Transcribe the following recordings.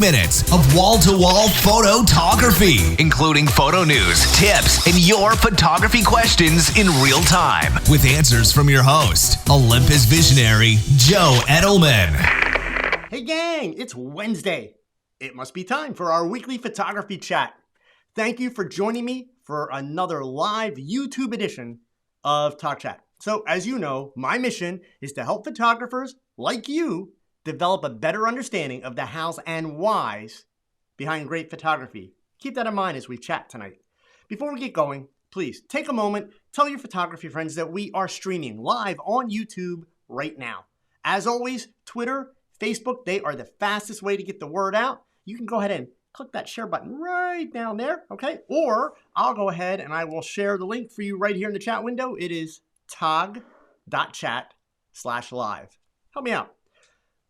Minutes of wall-to-wall photography, including photo news, tips, and your photography questions in real time, with answers from your host, Olympus Visionary Joe Edelman. Hey gang, it's Wednesday. It must be time for our weekly photography chat. Thank you for joining me for another live YouTube edition of TOGCHAT. So as you know, my mission is to help photographers like you develop a better understanding of the hows and whys behind great photography. Keep that in mind as we chat tonight. Before we get going, please take a moment, tell your photography friends that we are streaming live on YouTube right now. As always, Twitter, Facebook, they are the fastest way to get the word out. You can go ahead and click that share button right down there, okay? Or I'll go ahead and I will share the link for you right here in the chat window. It is tog.chat/live. Help me out.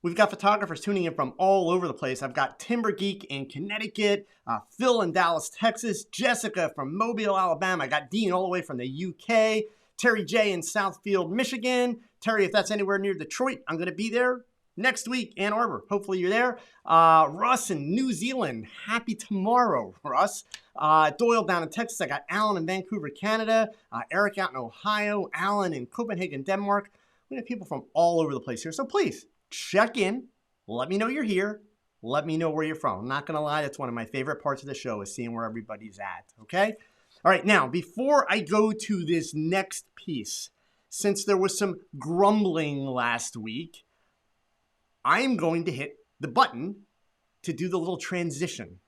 We've got photographers tuning in from all over the place. I've got Timber Geek in Connecticut, Phil in Dallas, Texas, Jessica from Mobile, Alabama. I got Dean all the way from the UK, Terry J in Southfield, Michigan. Terry, if that's anywhere near Detroit, I'm going to be there next week, Ann Arbor. Hopefully you're there. Russ in New Zealand. Happy tomorrow, Russ. Doyle down in Texas. I got Alan in Vancouver, Canada. Eric out in Ohio. Alan in Copenhagen, Denmark. We have people from all over the place here. So please, check in. Let me know you're here. Let me know where you're from. I'm not going to lie. That's one of my favorite parts of the show is seeing where everybody's at. Okay? All right. Now, before I go to this next piece, since there was some grumbling last week, I am going to hit the button to do the little transition.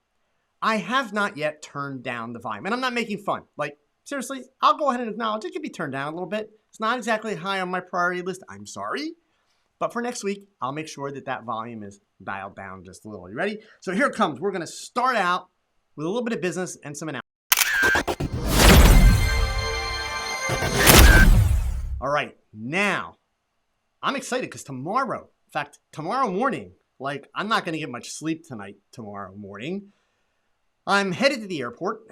I have not yet turned down the volume. And I'm not making fun. Like, seriously, I'll go ahead and acknowledge it can be turned down a little bit. It's not exactly high on my priority list. I'm sorry. But for next week, I'll make sure that that volume is dialed down just a little. You ready? So here it comes. We're going to start out with a little bit of business and some announcements. All right. Now, I'm excited because tomorrow, in fact, tomorrow morning, like I'm not going to get much sleep tonight tomorrow morning. I'm headed to the airport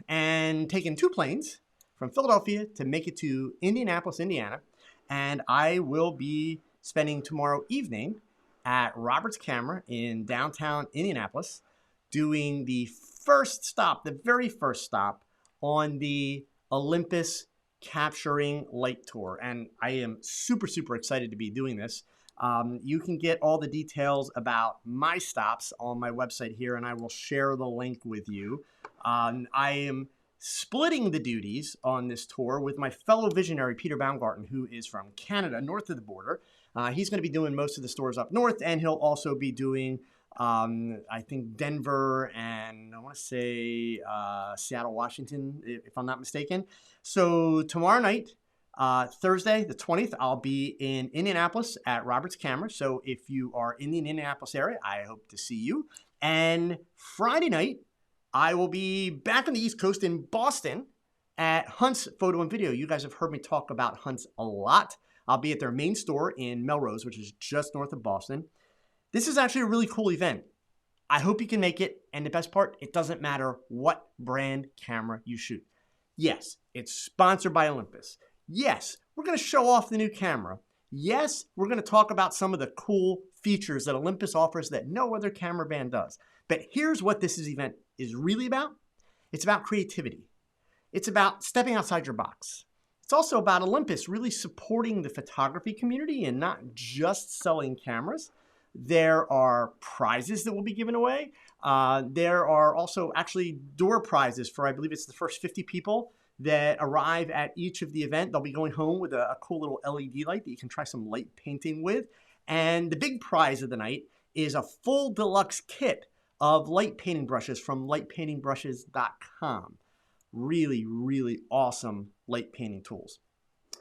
and taking 2 planes from Philadelphia to make it to Indianapolis, Indiana. And I will be spending tomorrow evening at Robert's Camera in downtown Indianapolis, doing the first stop, the very first stop on the Olympus Capturing Light Tour. And I am super, super excited to be doing this. You can get all the details about my stops on my website here, and I will share the link with you. I am splitting the duties on this tour with my fellow visionary, Peter Baumgarten, who is from Canada, north of the border. He's going to be doing most of the stores up north, and he'll also be doing, I think, Denver and I want to say Seattle, Washington, if I'm not mistaken. So tomorrow night, Thursday, the 20th, I'll be in Indianapolis at Robert's Camera. So if you are in the Indianapolis area, I hope to see you. And Friday night, I will be back on the East Coast in Boston at Hunt's Photo and Video. You guys have heard me talk about Hunt's a lot. I'll be at their main store in Melrose, which is just north of Boston. This is actually a really cool event. I hope you can make it. And the best part, it doesn't matter what brand camera you shoot. Yes, it's sponsored by Olympus. Yes, we're going to show off the new camera. Yes, we're going to talk about some of the cool features that Olympus offers that no other camera brand does. But here's what this event is really about. It's about creativity. It's about stepping outside your box. It's also about Olympus really supporting the photography community and not just selling cameras. There are prizes that will be given away. There are also actually door prizes for, I believe it's the first 50 people that arrive at each of the event. They'll be going home with a cool little LED light that you can try some light painting with. And the big prize of the night is a full deluxe kit of light painting brushes from lightpaintingbrushes.com. Really, really awesome light painting tools.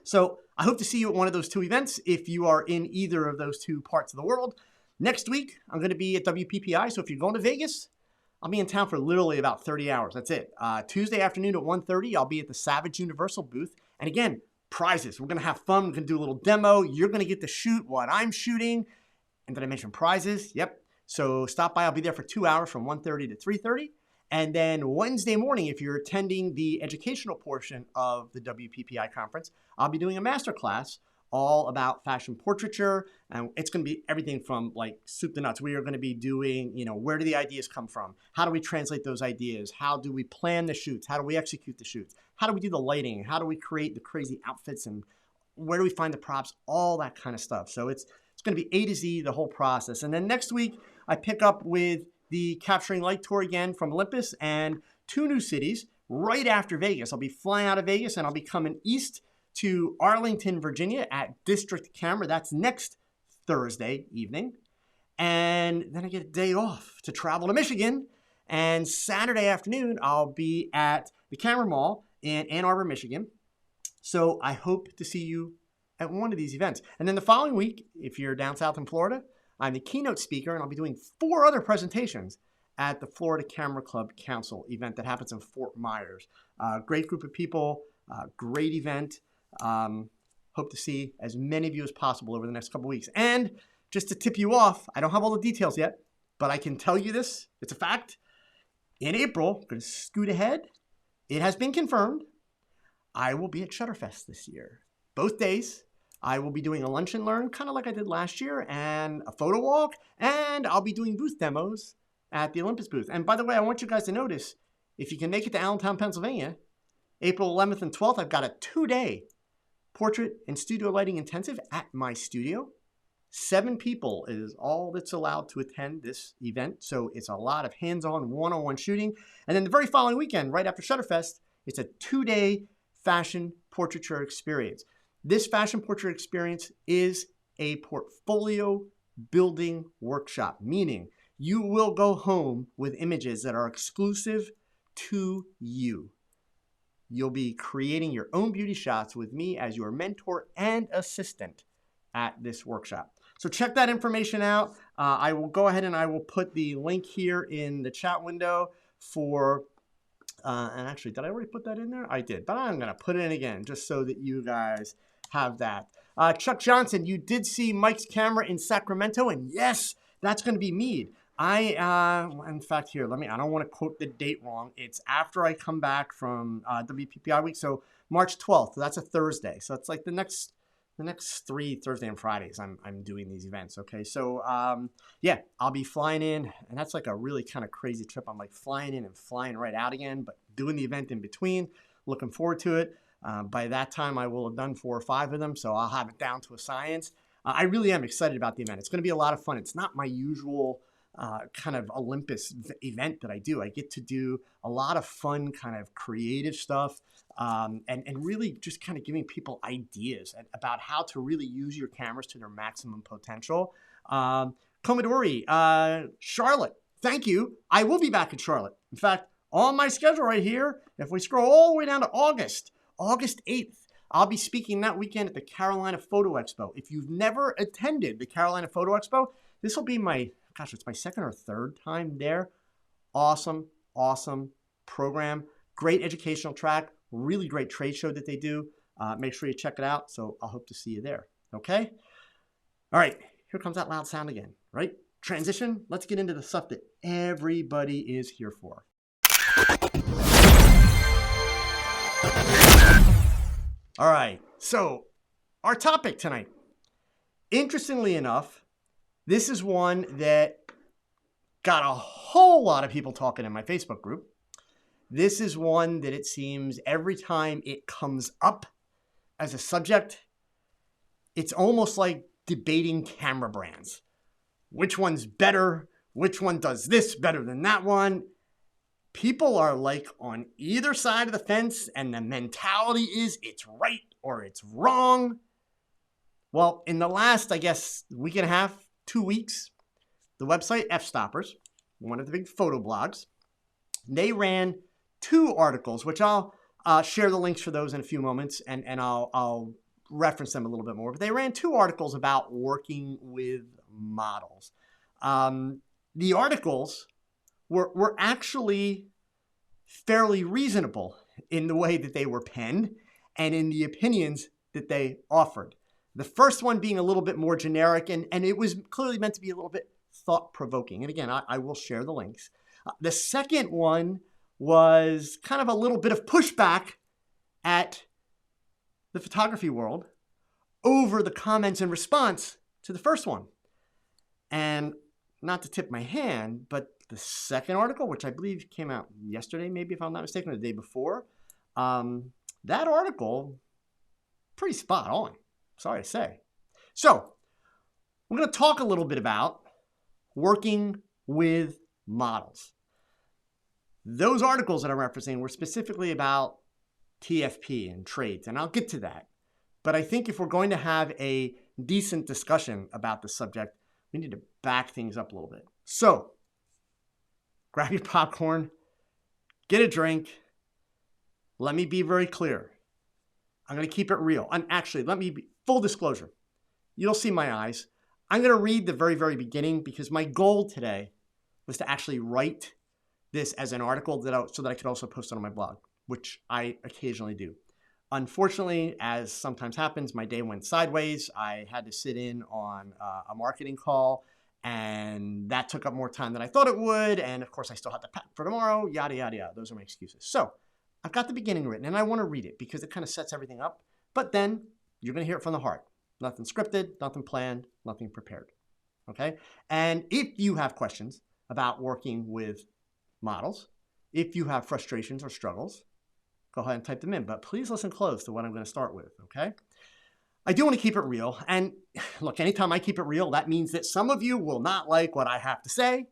So I hope to see you at one of those 2 events if you are in either of those 2 parts of the world. Next week, I'm going to be at WPPI. So if you're going to Vegas, I'll be in town for literally about 30 hours. That's it. Tuesday afternoon at 1:30, I'll be at the Savage Universal booth. And again, prizes. We're going to have fun. We're going to do a little demo. You're going to get to shoot what I'm shooting. And did I mention prizes? Yep. So stop by. I'll be there for 2 hours from 1:30 to 3:30. And then Wednesday morning, if you're attending the educational portion of the WPPI conference, I'll be doing a masterclass all about fashion portraiture. And it's going to be everything from like soup to nuts. We are going to be doing, where do the ideas come from? How do we translate those ideas? How do we plan the shoots? How do we execute the shoots? How do we do the lighting? How do we create the crazy outfits? And where do we find the props? All that kind of stuff. So it's going to be A to Z, the whole process. And then next week, I pick up with the Capturing Light Tour again from Olympus and 2 new cities right after Vegas. I'll be flying out of Vegas and I'll be coming east to Arlington, Virginia at District Camera. That's next Thursday evening. And then I get a day off to travel to Michigan. And Saturday afternoon, I'll be at the Camera Mall in Ann Arbor, Michigan. So I hope to see you at one of these events. And then the following week, if you're down south in Florida, I'm the keynote speaker and I'll be doing 4 other presentations at the Florida Camera Club Council event that happens in Fort Myers. Great group of people, great event. Hope to see as many of you as possible over the next couple weeks. And just to tip you off, I don't have all the details yet, but I can tell you this, it's a fact. In April, I'm going to scoot ahead. It has been confirmed. I will be at Shutterfest this year. Both days, I will be doing a lunch and learn, kind of like I did last year, and a photo walk, and I'll be doing booth demos at the Olympus booth. And by the way, I want you guys to notice, if you can make it to Allentown, Pennsylvania, April 11th and 12th, I've got a 2-day portrait and studio lighting intensive at my studio. 7 people is all that's allowed to attend this event. So it's a lot of hands-on, one-on-one shooting. And then the very following weekend, right after Shutterfest, it's a 2-day fashion portraiture experience. This fashion portrait experience is a portfolio building workshop, meaning you will go home with images that are exclusive to you. You'll be creating your own beauty shots with me as your mentor and assistant at this workshop. So check that information out. I will go ahead and I will put the link here in the chat window for, and actually, did I already put that in there? I did, but I'm going to put it in again just so that you guys have that. Chuck Johnson, you did see Mike's camera in Sacramento, and yes, that's going to be Mead. In fact, here, I don't want to quote the date wrong. It's after I come back from WPPI week. So March 12th, that's a Thursday. So it's like the next 3 Thursday and Fridays I'm doing these events. Okay. So, yeah, I'll be flying in, and that's like a really kind of crazy trip. I'm like flying in and flying right out again, but doing the event in between, looking forward to it. By that time I will have done 4 or 5 of them. So I'll have it down to a science. I really am excited about the event. It's going to be a lot of fun. It's not my usual kind of Olympus event that I do. I get to do a lot of fun kind of creative stuff and really just kind of giving people ideas about how to really use your cameras to their maximum potential. Commodore, Charlotte, thank you. I will be back in Charlotte. In fact, on my schedule right here, if we scroll all the way down to August 8th, I'll be speaking that weekend at the Carolina Photo Expo. If you've never attended the Carolina Photo Expo, this will be it's my 2nd or 3rd time there. Awesome program. Great educational track. Really great trade show that they do. Make sure you check it out. So I'll hope to see you there. Okay? All right. Here comes that loud sound again, right? Transition. Let's get into the stuff that everybody is here for. All right. So our topic tonight, interestingly enough, this is one that got a whole lot of people talking in my Facebook group. This is one that it seems every time it comes up as a subject, it's almost like debating camera brands. Which one's better? Which one does this better than that one? People are like on either side of the fence, and the mentality is it's right or it's wrong. Well, in the last, I guess, week and a half, 2 weeks, the website F-Stoppers, one of the big photo blogs, they ran 2 articles, which I'll share the links for those in a few moments, and I'll reference them a little bit more. But they ran 2 articles about working with models. The articles were actually fairly reasonable in the way that they were penned and in the opinions that they offered. The first one being a little bit more generic, and it was clearly meant to be a little bit thought-provoking. And again, I will share the links. The second one was kind of a little bit of pushback at the photography world over the comments in response to the first one. And not to tip my hand, but the second article, which I believe came out yesterday, maybe if I'm not mistaken, or the day before, that article, pretty spot on, sorry to say. So I'm going to talk a little bit about working with models. Those articles that I'm referencing were specifically about TFP and trades, and I'll get to that. But I think if we're going to have a decent discussion about the subject, we need to back things up a little bit. So grab your popcorn, get a drink. Let me be very clear. I'm going to keep it real. And actually, let me be full disclosure. You'll see my eyes. I'm going to read the very, very beginning because my goal today was to actually write this as an article so that I could also post it on my blog, which I occasionally do. Unfortunately, as sometimes happens, my day went sideways. I had to sit in on a marketing call, and that took up more time than I thought it would. And of course, I still have to pack for tomorrow, yada, yada, yada. Those are my excuses. So I've got the beginning written, and I want to read it because it kind of sets everything up. But then you're going to hear it from the heart. Nothing scripted, nothing planned, nothing prepared. Okay? And if you have questions about working with models, if you have frustrations or struggles, go ahead and type them in. But please listen close to what I'm going to start with, okay? I do want to keep it real. And look, anytime I keep it real, that means that some of you will not like what I have to say.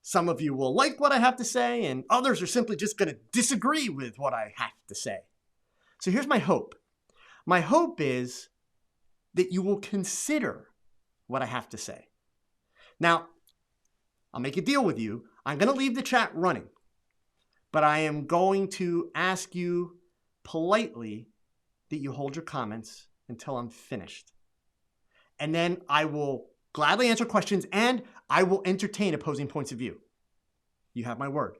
Some of you will like what I have to say, and others are simply just going to disagree with what I have to say. So here's my hope. My hope is that you will consider what I have to say. Now, I'll make a deal with you. I'm going to leave the chat running, but I am going to ask you politely that you hold your comments until I'm finished. And then I will gladly answer questions and I will entertain opposing points of view. You have my word.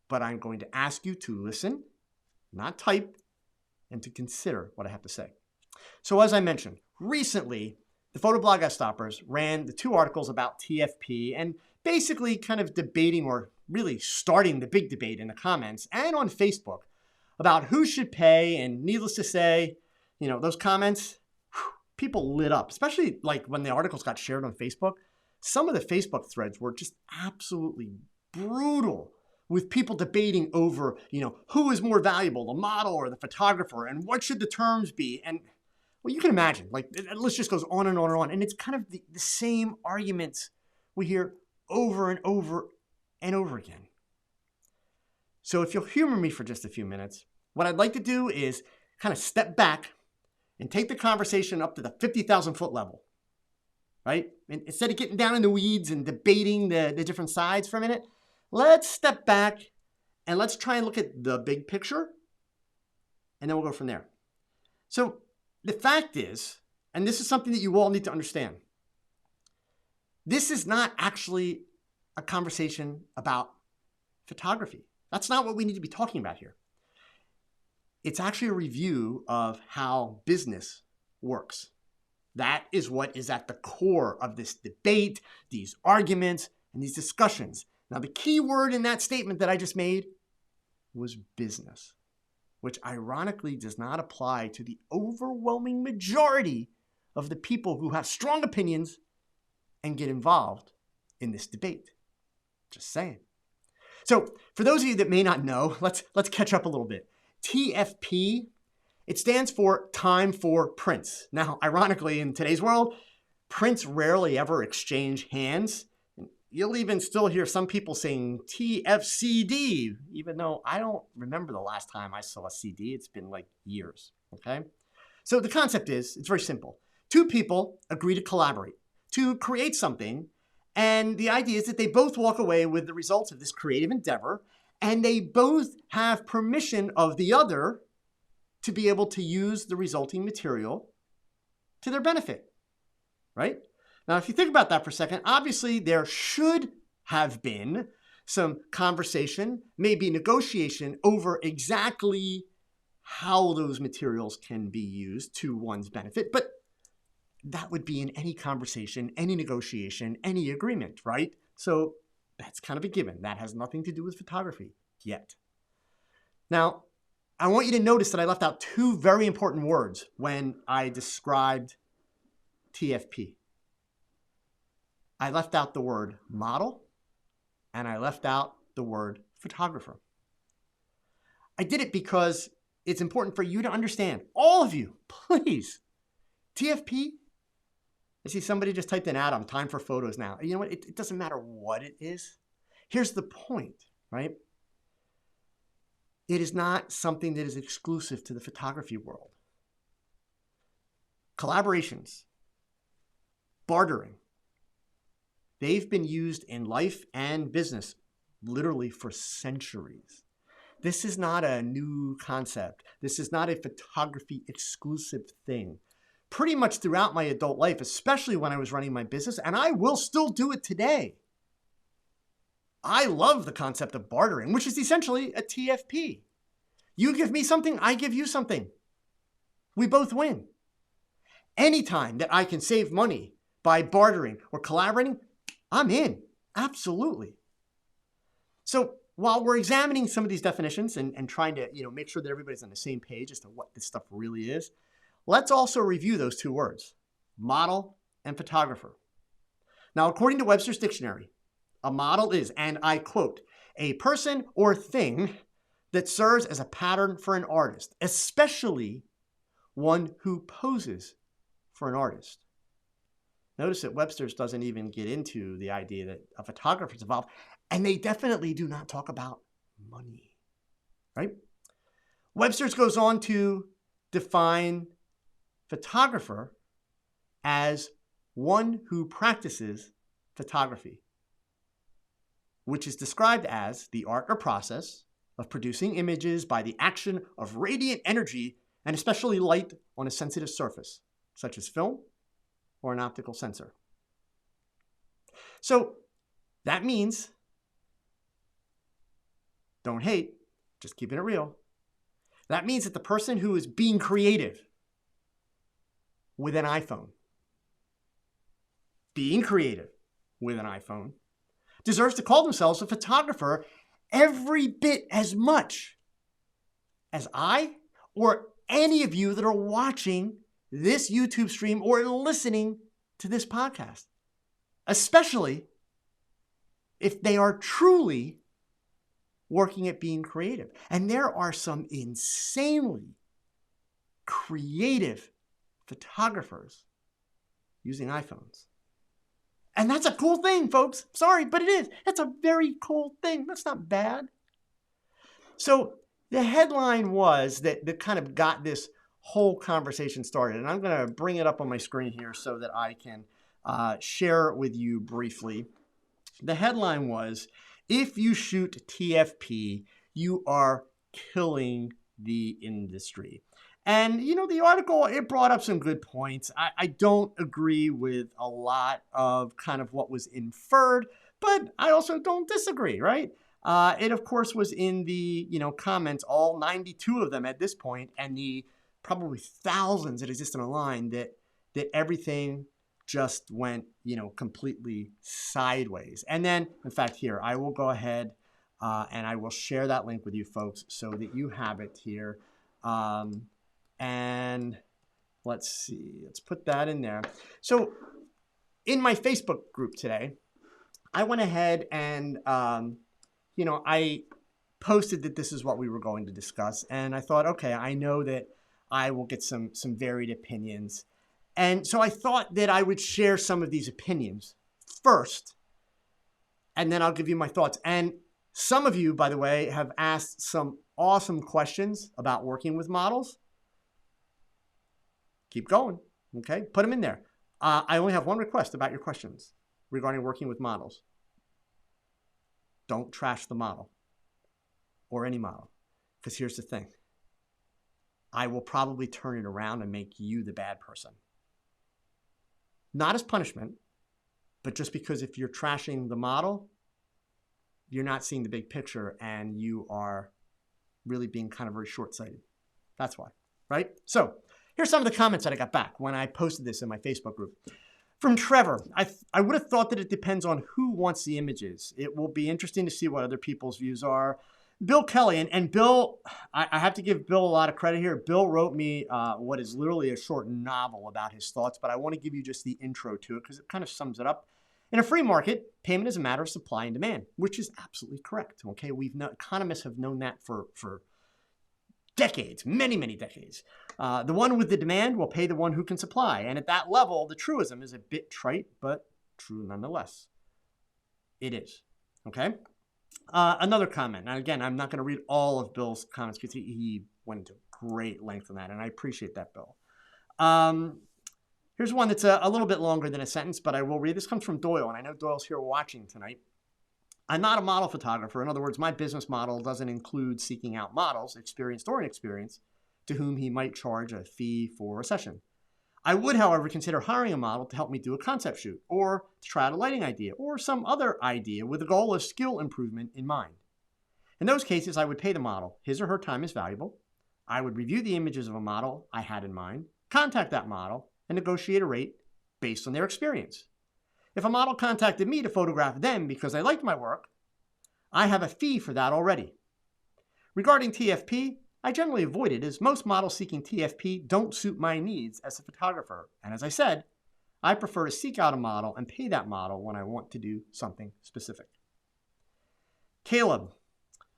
But I'm going to ask you to listen, not type, and to consider what I have to say. So as I mentioned, recently, the Photoblog Stoppers ran the 2 articles about TFP and basically kind of debating or really starting the big debate in the comments and on Facebook about who should pay. And needless to say, those comments, people lit up, especially like when the articles got shared on Facebook. Some of the Facebook threads were just absolutely brutal with people debating over, who is more valuable, the model or the photographer, and what should the terms be. And well, you can imagine, like, the list just goes on and on and on. And it's kind of the same arguments we hear over and over and over again. So if you'll humor me for just a few minutes, what I'd like to do is kind of step back and take the conversation up to the 50,000 foot level, right? And instead of getting down in the weeds and debating the different sides for a minute, let's step back and let's try and look at the big picture, and then we'll go from there. So the fact is, and this is something that you all need to understand, this is not actually a conversation about photography. That's not what we need to be talking about here. It's actually a review of how business works. That is what is at the core of this debate, these arguments, and these discussions. Now, the key word in that statement that I just made was business, which ironically does not apply to the overwhelming majority of the people who have strong opinions and get involved in this debate. Just saying. So for those of you that may not know, let's catch up a little bit. TFP, it stands for time for prints. Now, ironically, in today's world, prints rarely ever exchange hands. You'll even still hear some people saying TFCD, even though I don't remember the last time I saw a CD. It's been like years, okay? So the concept is, it's very simple. 2 people agree to collaborate, to create something, and the idea is that they both walk away with the results of this creative endeavor, and they both have permission of the other to be able to use the resulting material to their benefit, right? Now, if you think about that for a second, obviously there should have been some conversation, maybe negotiation over exactly how those materials can be used to one's benefit, but that would be in any conversation, any negotiation, any agreement, right? So that's kind of a given. That has nothing to do with photography yet. Now, I want you to notice that I left out two very important words when I described TFP. I left out the word model and I left out the word photographer. I did it because it's important for you to understand, all of you, please. TFP, I see somebody just typed in Adam, time for photos now. You know what? It doesn't matter what it is. Here's the point, right? It is not something that is exclusive to the photography world. Collaborations, bartering, they've been used in life and business literally for centuries. This is not a new concept. This is not a photography exclusive thing. Pretty much throughout my adult life, especially when I was running my business, and I will still do it today. I love the concept of bartering, which is essentially a TFP. You give me something, I give you something. We both win. Anytime that I can save money by bartering or collaborating, I'm in. Absolutely. So while we're examining some of these definitions and trying to make sure that everybody's on the same page as to what this stuff really is, let's also review those two words, model and photographer. Now, according to Webster's Dictionary, a model is, and I quote, a person or thing that serves as a pattern for an artist, especially one who poses for an artist. Notice that Webster's doesn't even get into the idea that a photographer is involved, and they definitely do not talk about money, right? Webster's goes on to define photographer as one who practices photography, which is described as the art or process of producing images by the action of radiant energy and especially light on a sensitive surface, such as film or an optical sensor. So that means, don't hate, just keeping it real. That means that the person who is being creative with an iPhone, deserves to call themselves a photographer every bit as much as I or any of you that are watching this YouTube stream or listening to this podcast, especially if they are truly working at being creative. And there are some insanely creative photographers using iPhones. And that's a cool thing, folks. Sorry, but it is. That's a very cool thing. That's not bad. So the headline was that kind of got this whole conversation started. And I'm going to bring it up on my screen here so that I can share it with you briefly. The headline was, if you shoot TFP, you are killing the industry. And, the article, it brought up some good points. I don't agree with a lot of kind of what was inferred, but I also don't disagree, right? It, of course, was in the, comments, all 92 of them at this point, and the probably thousands that exist online that everything just went, completely sideways. And then, in fact, here, I will go ahead and I will share that link with you folks so that you have it here. And let's see, let's put that in there. So in my Facebook group today, I went ahead and, I posted that this is what we were going to discuss. And I thought, okay, I know that I will get some varied opinions. And so I thought that I would share some of these opinions first, and then I'll give you my thoughts. And some of you, by the way, have asked some awesome questions about working with models. Keep going, okay? Put them in there. I only have one request about your questions regarding working with models. Don't trash the model or any model, because here's the thing. I will probably turn it around and make you the bad person. Not as punishment, but just because if you're trashing the model, you're not seeing the big picture and you are really being kind of very short-sighted. That's why, right? So here's some of the comments that I got back when I posted this in my Facebook group. From Trevor, I would have thought that it depends on who wants the images. It will be interesting to see what other people's views are. Bill Kelly, and Bill, I have to give Bill a lot of credit here. Bill wrote me what is literally a short novel about his thoughts, but I want to give you just the intro to it because it kind of sums it up. In a free market, payment is a matter of supply and demand, which is absolutely correct. Okay, economists have known that for decades, many, many decades. The one with the demand will pay the one who can supply, and at that level, the truism is a bit trite, but true nonetheless. It is. Okay. Another comment. Now, again, I'm not going to read all of Bill's comments because he went into great length on that, and I appreciate that, Bill. Here's one that's a little bit longer than a sentence, but I will read. This comes from Doyle, and I know Doyle's here watching tonight. I'm not a model photographer. In other words, my business model doesn't include seeking out models, experienced or inexperienced, to whom he might charge a fee for a session. I would, however, consider hiring a model to help me do a concept shoot, or to try out a lighting idea, or some other idea with the goal of skill improvement in mind. In those cases, I would pay the model. His or her time is valuable. I would review the images of a model I had in mind, contact that model, and negotiate a rate based on their experience. If a model contacted me to photograph them because they liked my work, I have a fee for that already. Regarding TFP, I generally avoid it as most models seeking TFP don't suit my needs as a photographer. And as I said, I prefer to seek out a model and pay that model when I want to do something specific. Caleb,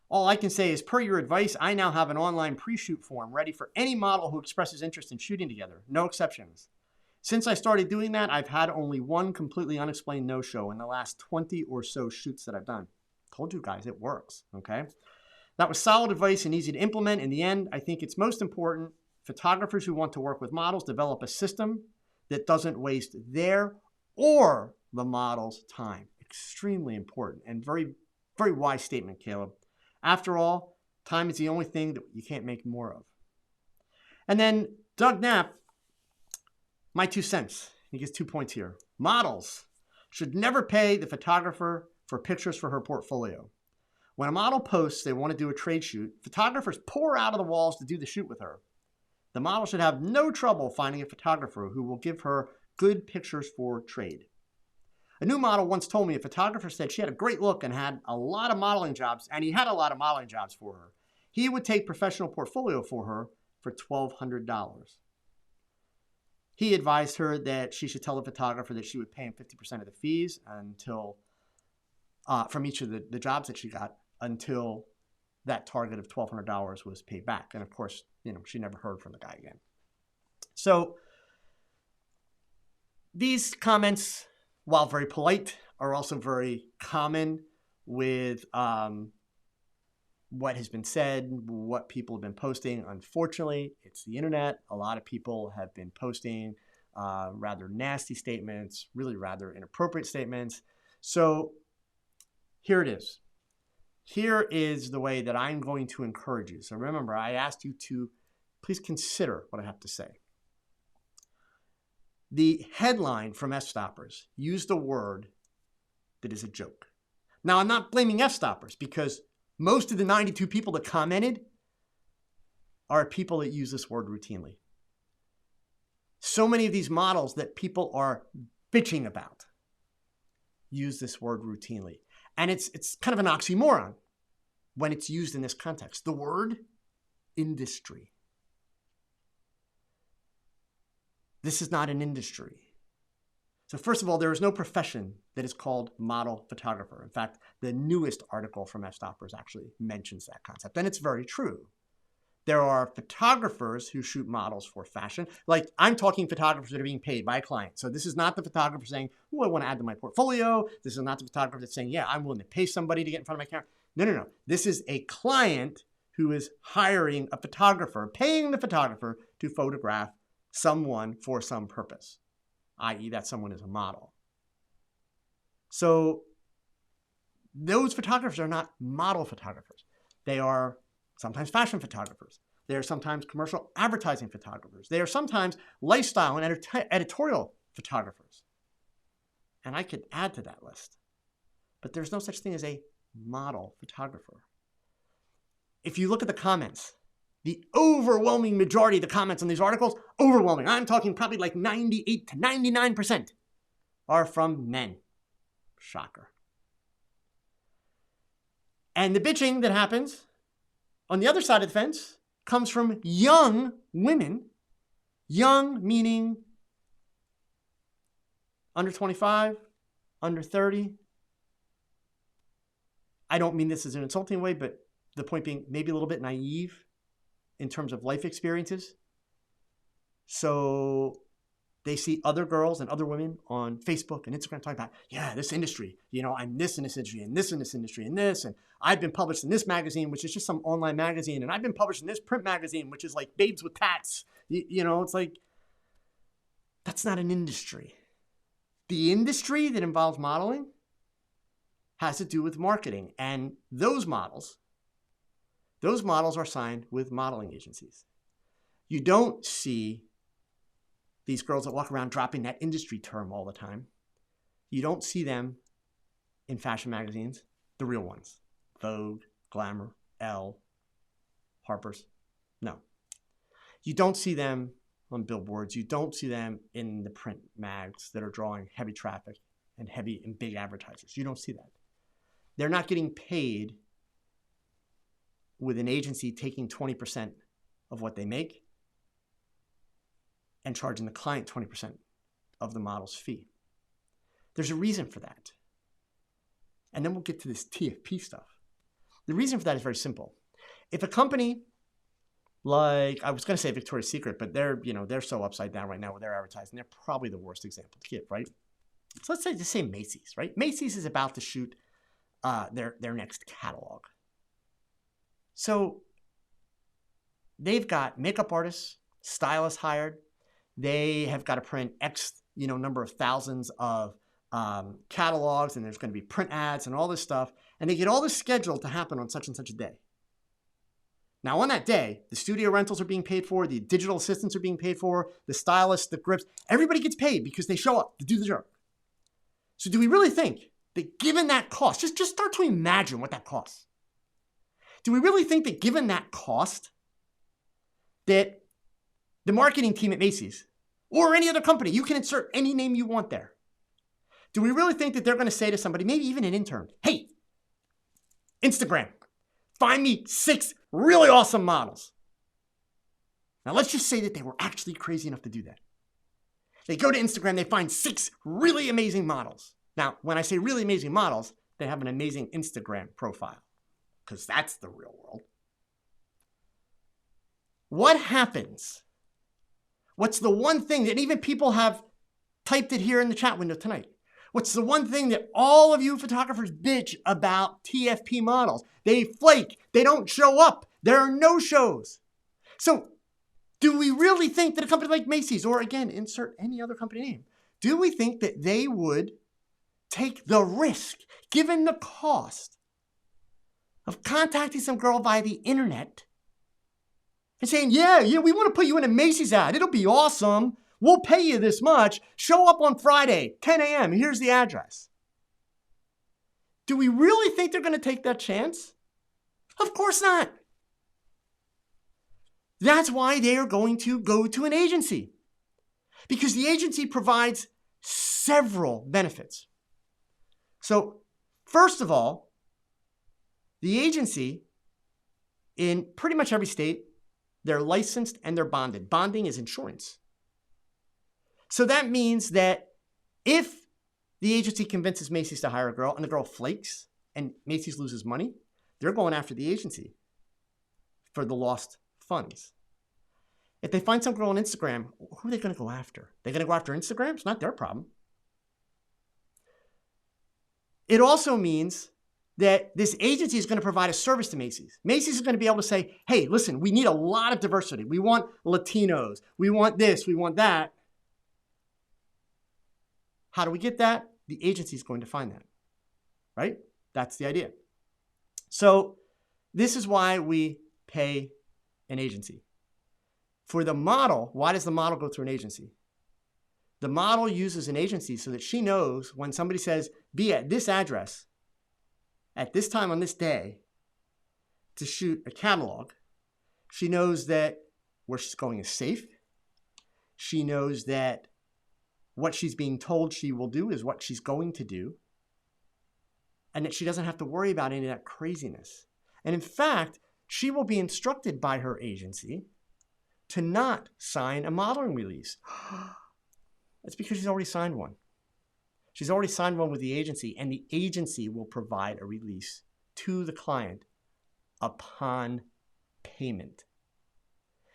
all I can say is per your advice, I now have an online pre-shoot form ready for any model who expresses interest in shooting together. No exceptions. Since I started doing that, I've had only one completely unexplained no-show in the last 20 or so shoots that I've done. Told you guys, it works, okay? That was solid advice and easy to implement. In the end, I think it's most important photographers who want to work with models develop a system that doesn't waste their or the model's time. Extremely important and very, very wise statement, Caleb. After all, time is the only thing that you can't make more of. And then Doug Knapp, my 2 cents. He gets 2 points here. Models should never pay the photographer for pictures for her portfolio. When a model posts they want to do a trade shoot, photographers pour out of the walls to do the shoot with her. The model should have no trouble finding a photographer who will give her good pictures for trade. A new model once told me a photographer said she had a great look and had a lot of modeling jobs, and he had a lot of modeling jobs for her. He would take professional portfolio for her for $1,200. He advised her that she should tell the photographer that she would pay him 50% of the fees until from each of the jobs that she got until that target of $1,200 was paid back. And of course, she never heard from the guy again. So these comments, while very polite, are also very common with what has been said, what people have been posting. Unfortunately, it's the internet. A lot of people have been posting rather nasty statements, really rather inappropriate statements. So here it is. Here is the way that I'm going to encourage you. So remember, I asked you to please consider what I have to say. The headline from F-Stoppers used a word that is a joke. Now, I'm not blaming F-Stoppers because most of the 92 people that commented are people that use this word routinely. So many of these models that people are bitching about use this word routinely. And it's kind of an oxymoron when it's used in this context. The word industry. This is not an industry. So first of all, there is no profession that is called model photographer. In fact, the newest article from F-Stoppers actually mentions that concept, and it's very true. There are photographers who shoot models for fashion. Like, I'm talking photographers that are being paid by a client. So this is not the photographer saying, oh, I want to add to my portfolio. This is not the photographer that's saying, yeah, I'm willing to pay somebody to get in front of my camera. No. This is a client who is hiring a photographer, paying the photographer to photograph someone for some purpose, i.e. that someone is a model. So those photographers are not model photographers. They are sometimes fashion photographers. They are sometimes commercial advertising photographers. They are sometimes lifestyle and editorial photographers. And I could add to that list. But there's no such thing as a model photographer. If you look at the comments, the overwhelming majority of the comments on these articles, overwhelming, I'm talking probably like 98 to 99%, are from men. Shocker. And the bitching that happens on the other side of the fence comes from young women. Young meaning under 25, under 30. I don't mean this as an insulting way, but the point being maybe a little bit naive in terms of life experiences. So they see other girls and other women on Facebook and Instagram talking about, yeah, this industry, I'm this in this industry and this in this industry and this, and I've been published in this magazine, which is just some online magazine, and I've been published in this print magazine, which is like Babes with Tats. It's like, that's not an industry. The industry that involves modeling has to do with marketing, and those models are signed with modeling agencies. You don't see these girls that walk around dropping that industry term all the time. You don't see them in fashion magazines, the real ones. Vogue, Glamour, Elle, Harper's. No. You don't see them on billboards. You don't see them in the print mags that are drawing heavy traffic and heavy and big advertisers. You don't see that. They're not getting paid with an agency taking 20% of what they make and charging the client 20% of the model's fee. There's a reason for that. And then we'll get to this TFP stuff. The reason for that is very simple. If a company like, I was going to say Victoria's Secret, but they're so upside down right now with their advertising. They're probably the worst example to give, right? So let's say Macy's, right? Macy's is about to shoot their next catalog. So they've got makeup artists, stylists hired. They have got to print X, number of thousands of catalogs, and there's going to be print ads and all this stuff. And they get all this scheduled to happen on such and such a day. Now, on that day, the studio rentals are being paid for, the digital assistants are being paid for, the stylists, the grips, everybody gets paid because they show up to do the job. So do we really think that given that cost, just start to imagine what that costs. Do we really think that given that cost, that the marketing team at Macy's or any other company, you can insert any name you want there. Do we really think that they're going to say to somebody, maybe even an intern, hey, Instagram, find me 6 really awesome models. Now, let's just say that they were actually crazy enough to do that. They go to Instagram, they find 6 really amazing models. Now, when I say really amazing models, they have an amazing Instagram profile, because that's the real world. What happens? What's the one thing that even people have typed it here in the chat window tonight? What's the one thing that all of you photographers bitch about TFP models? They flake. They don't show up. There are no shows. So do we really think that a company like Macy's, or again, insert any other company name, do we think that they would take the risk, given the cost, of contacting some girl via the internet and saying, yeah, we want to put you in a Macy's ad. It'll be awesome. We'll pay you this much. Show up on Friday, 10 a.m. Here's the address. Do we really think they're going to take that chance? Of course not. That's why they are going to go to an agency, because the agency provides several benefits. So, first of all, the agency, in pretty much every state, they're licensed and they're bonded. Bonding is insurance. So that means that if the agency convinces Macy's to hire a girl and the girl flakes and Macy's loses money, they're going after the agency for the lost funds. If they find some girl on Instagram, who are they going to go after? They're going to go after Instagram? It's not their problem. It also means that this agency is going to provide a service to Macy's. Macy's is going to be able to say, hey, listen, we need a lot of diversity. We want Latinos. We want this. We want that. How do we get that? The agency is going to find that, right? That's the idea. So this is why we pay an agency. For the model, why does the model go through an agency? The model uses an agency so that she knows when somebody says, be at this address, at this time on this day, to shoot a catalog, she knows that where she's going is safe. She knows that what she's being told she will do is what she's going to do, and that she doesn't have to worry about any of that craziness. And in fact, she will be instructed by her agency to not sign a modeling release. That's because she's already signed one. She's already signed one with the agency, and the agency will provide a release to the client upon payment.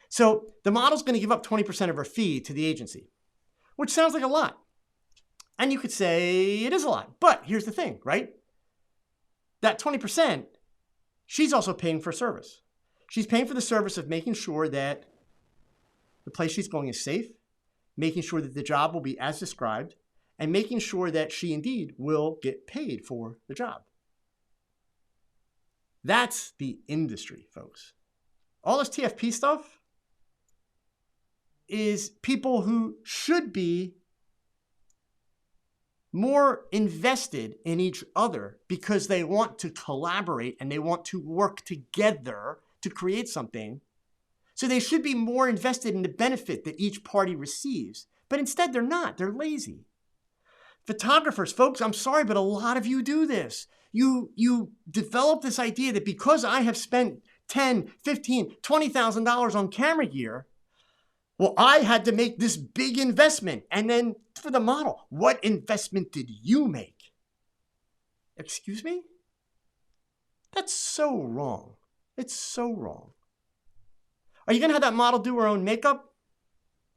So the model's going to give up 20% of her fee to the agency, which sounds like a lot. And you could say it is a lot. But here's the thing, right? That 20%, she's also paying for service. She's paying for the service of making sure that the place she's going is safe, making sure that the job will be as described, and making sure that she indeed will get paid for the job. That's the industry, folks. All this TFP stuff is people who should be more invested in each other because they want to collaborate and they want to work together to create something. So they should be more invested in the benefit that each party receives. But instead, they're not. They're lazy. Photographers, folks, I'm sorry, but a lot of you do this. You develop this idea that because I have spent $10,000, $15,000, $20,000 on camera gear, well, I had to make this big investment. And then for the model, what investment did you make? Excuse me? That's so wrong. It's so wrong. Are you going to have that model do her own makeup?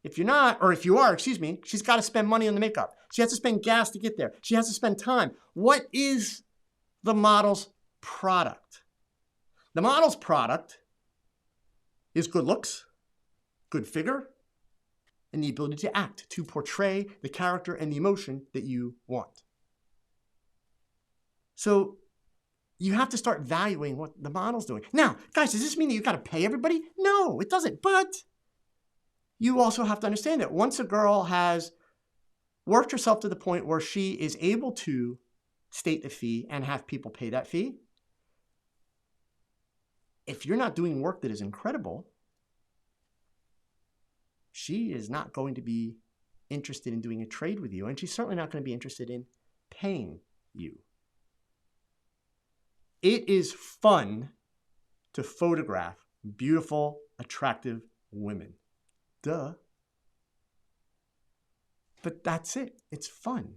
If you're not, or if you are, excuse me, she's got to spend money on the makeup. She has to spend gas to get there. She has to spend time. What is the model's product? The model's product is good looks, good figure, and the ability to act, to portray the character and the emotion that you want. So you have to start valuing what the model's doing. Now, guys, does this mean that you've got to pay everybody? No, it doesn't. But you also have to understand that once a girl has worked herself to the point where she is able to state the fee and have people pay that fee, if you're not doing work that is incredible, she is not going to be interested in doing a trade with you, and she's certainly not going to be interested in paying you. It is fun to photograph beautiful, attractive women. Duh. But that's it. It's fun.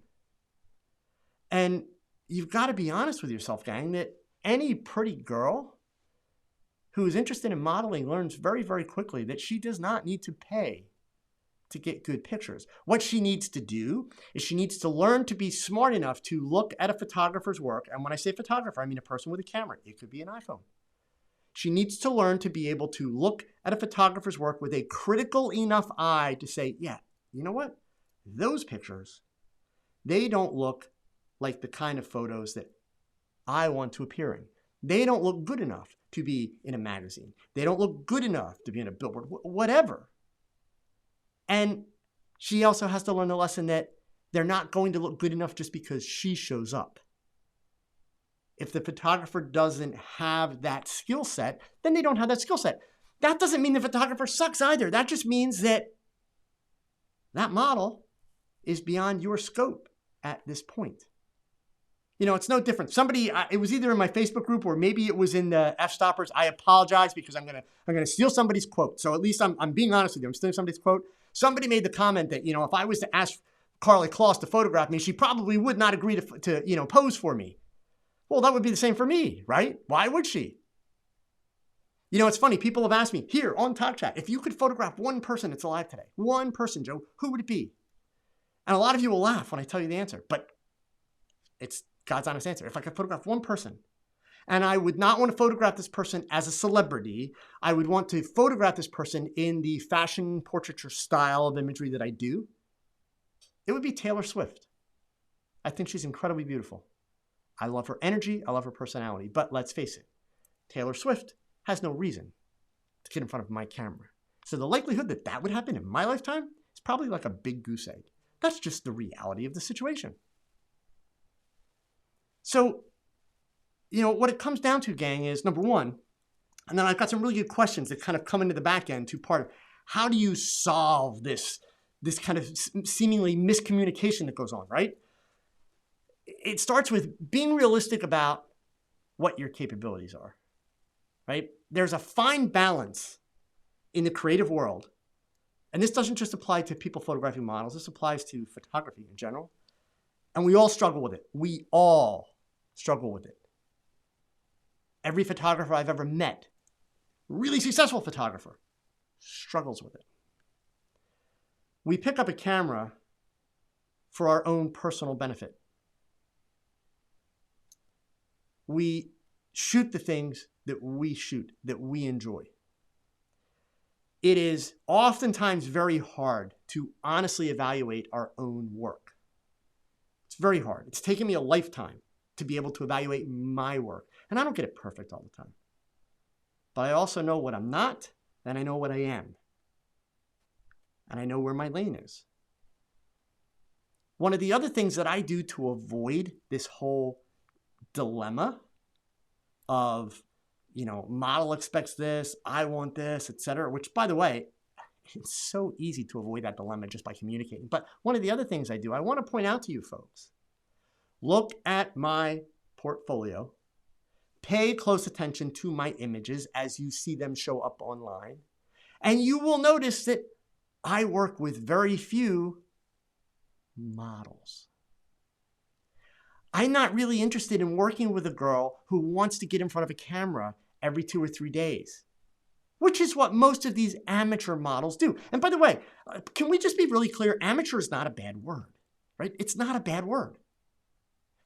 And you've got to be honest with yourself, gang, that any pretty girl who is interested in modeling learns very, very quickly that she does not need to pay to get good pictures. What she needs to do is she needs to learn to be smart enough to look at a photographer's work. And when I say photographer, I mean a person with a camera. It could be an iPhone. She needs to learn to be able to look at a photographer's work with a critical enough eye to say, yeah, you know what? Those pictures, they don't look like the kind of photos that I want to appear in. They don't look good enough to be in a magazine. They don't look good enough to be in a billboard, whatever. And she also has to learn the lesson that they're not going to look good enough just because she shows up. If the photographer doesn't have that skill set, then they don't have that skill set. That doesn't mean the photographer sucks either. That just means that that model is beyond your scope at this point. You know, it's no different. Somebody, it was either in my Facebook group or maybe it was in the F-Stoppers. I apologize because I'm gonna steal somebody's quote. So at least I'm being honest with you. I'm stealing somebody's quote. Somebody made the comment that, you know, if I was to ask Carly Kloss to photograph me, she probably would not agree to you know, pose for me. Well, that would be the same for me, right? Why would she? You know, it's funny. People have asked me here on TOGCHAT, if you could photograph one person that's alive today, one person, Joe, who would it be? And a lot of you will laugh when I tell you the answer, but it's God's honest answer. If I could photograph one person, and I would not want to photograph this person as a celebrity, I would want to photograph this person in the fashion portraiture style of imagery that I do, it would be Taylor Swift. I think she's incredibly beautiful. I love her energy. I love her personality. But let's face it, Taylor Swift has no reason to get in front of my camera. So the likelihood that that would happen in my lifetime is probably like a big goose egg. That's just the reality of the situation. So, you know, what it comes down to, gang, is number one, and then I've got some really good questions that kind of come into the back end to part of how do you solve this kind of seemingly miscommunication that goes on, right? It starts with being realistic about what your capabilities are, right? There's a fine balance in the creative world. And this doesn't just apply to people photographing models. This applies to photography in general. And we all struggle with it. We all struggle with it. Every photographer I've ever met, really successful photographer, struggles with it. We pick up a camera for our own personal benefit. We shoot the things that we shoot, that we enjoy. It is oftentimes very hard to honestly evaluate our own work. It's very hard. It's taken me a lifetime to be able to evaluate my work. And I don't get it perfect all the time. But I also know what I'm not, and I know what I am. And I know where my lane is. One of the other things that I do to avoid this whole dilemma of, model expects this, I want this, etc., which, by the way, it's so easy to avoid that dilemma just by communicating. But one of the other things I do, I want to point out to you folks, look at my portfolio, pay close attention to my images as you see them show up online, and you will notice that I work with very few models. I'm not really interested in working with a girl who wants to get in front of a camera every 2 or 3 days, which is what most of these amateur models do. And by the way, can we just be really clear? Amateur is not a bad word, right? It's not a bad word.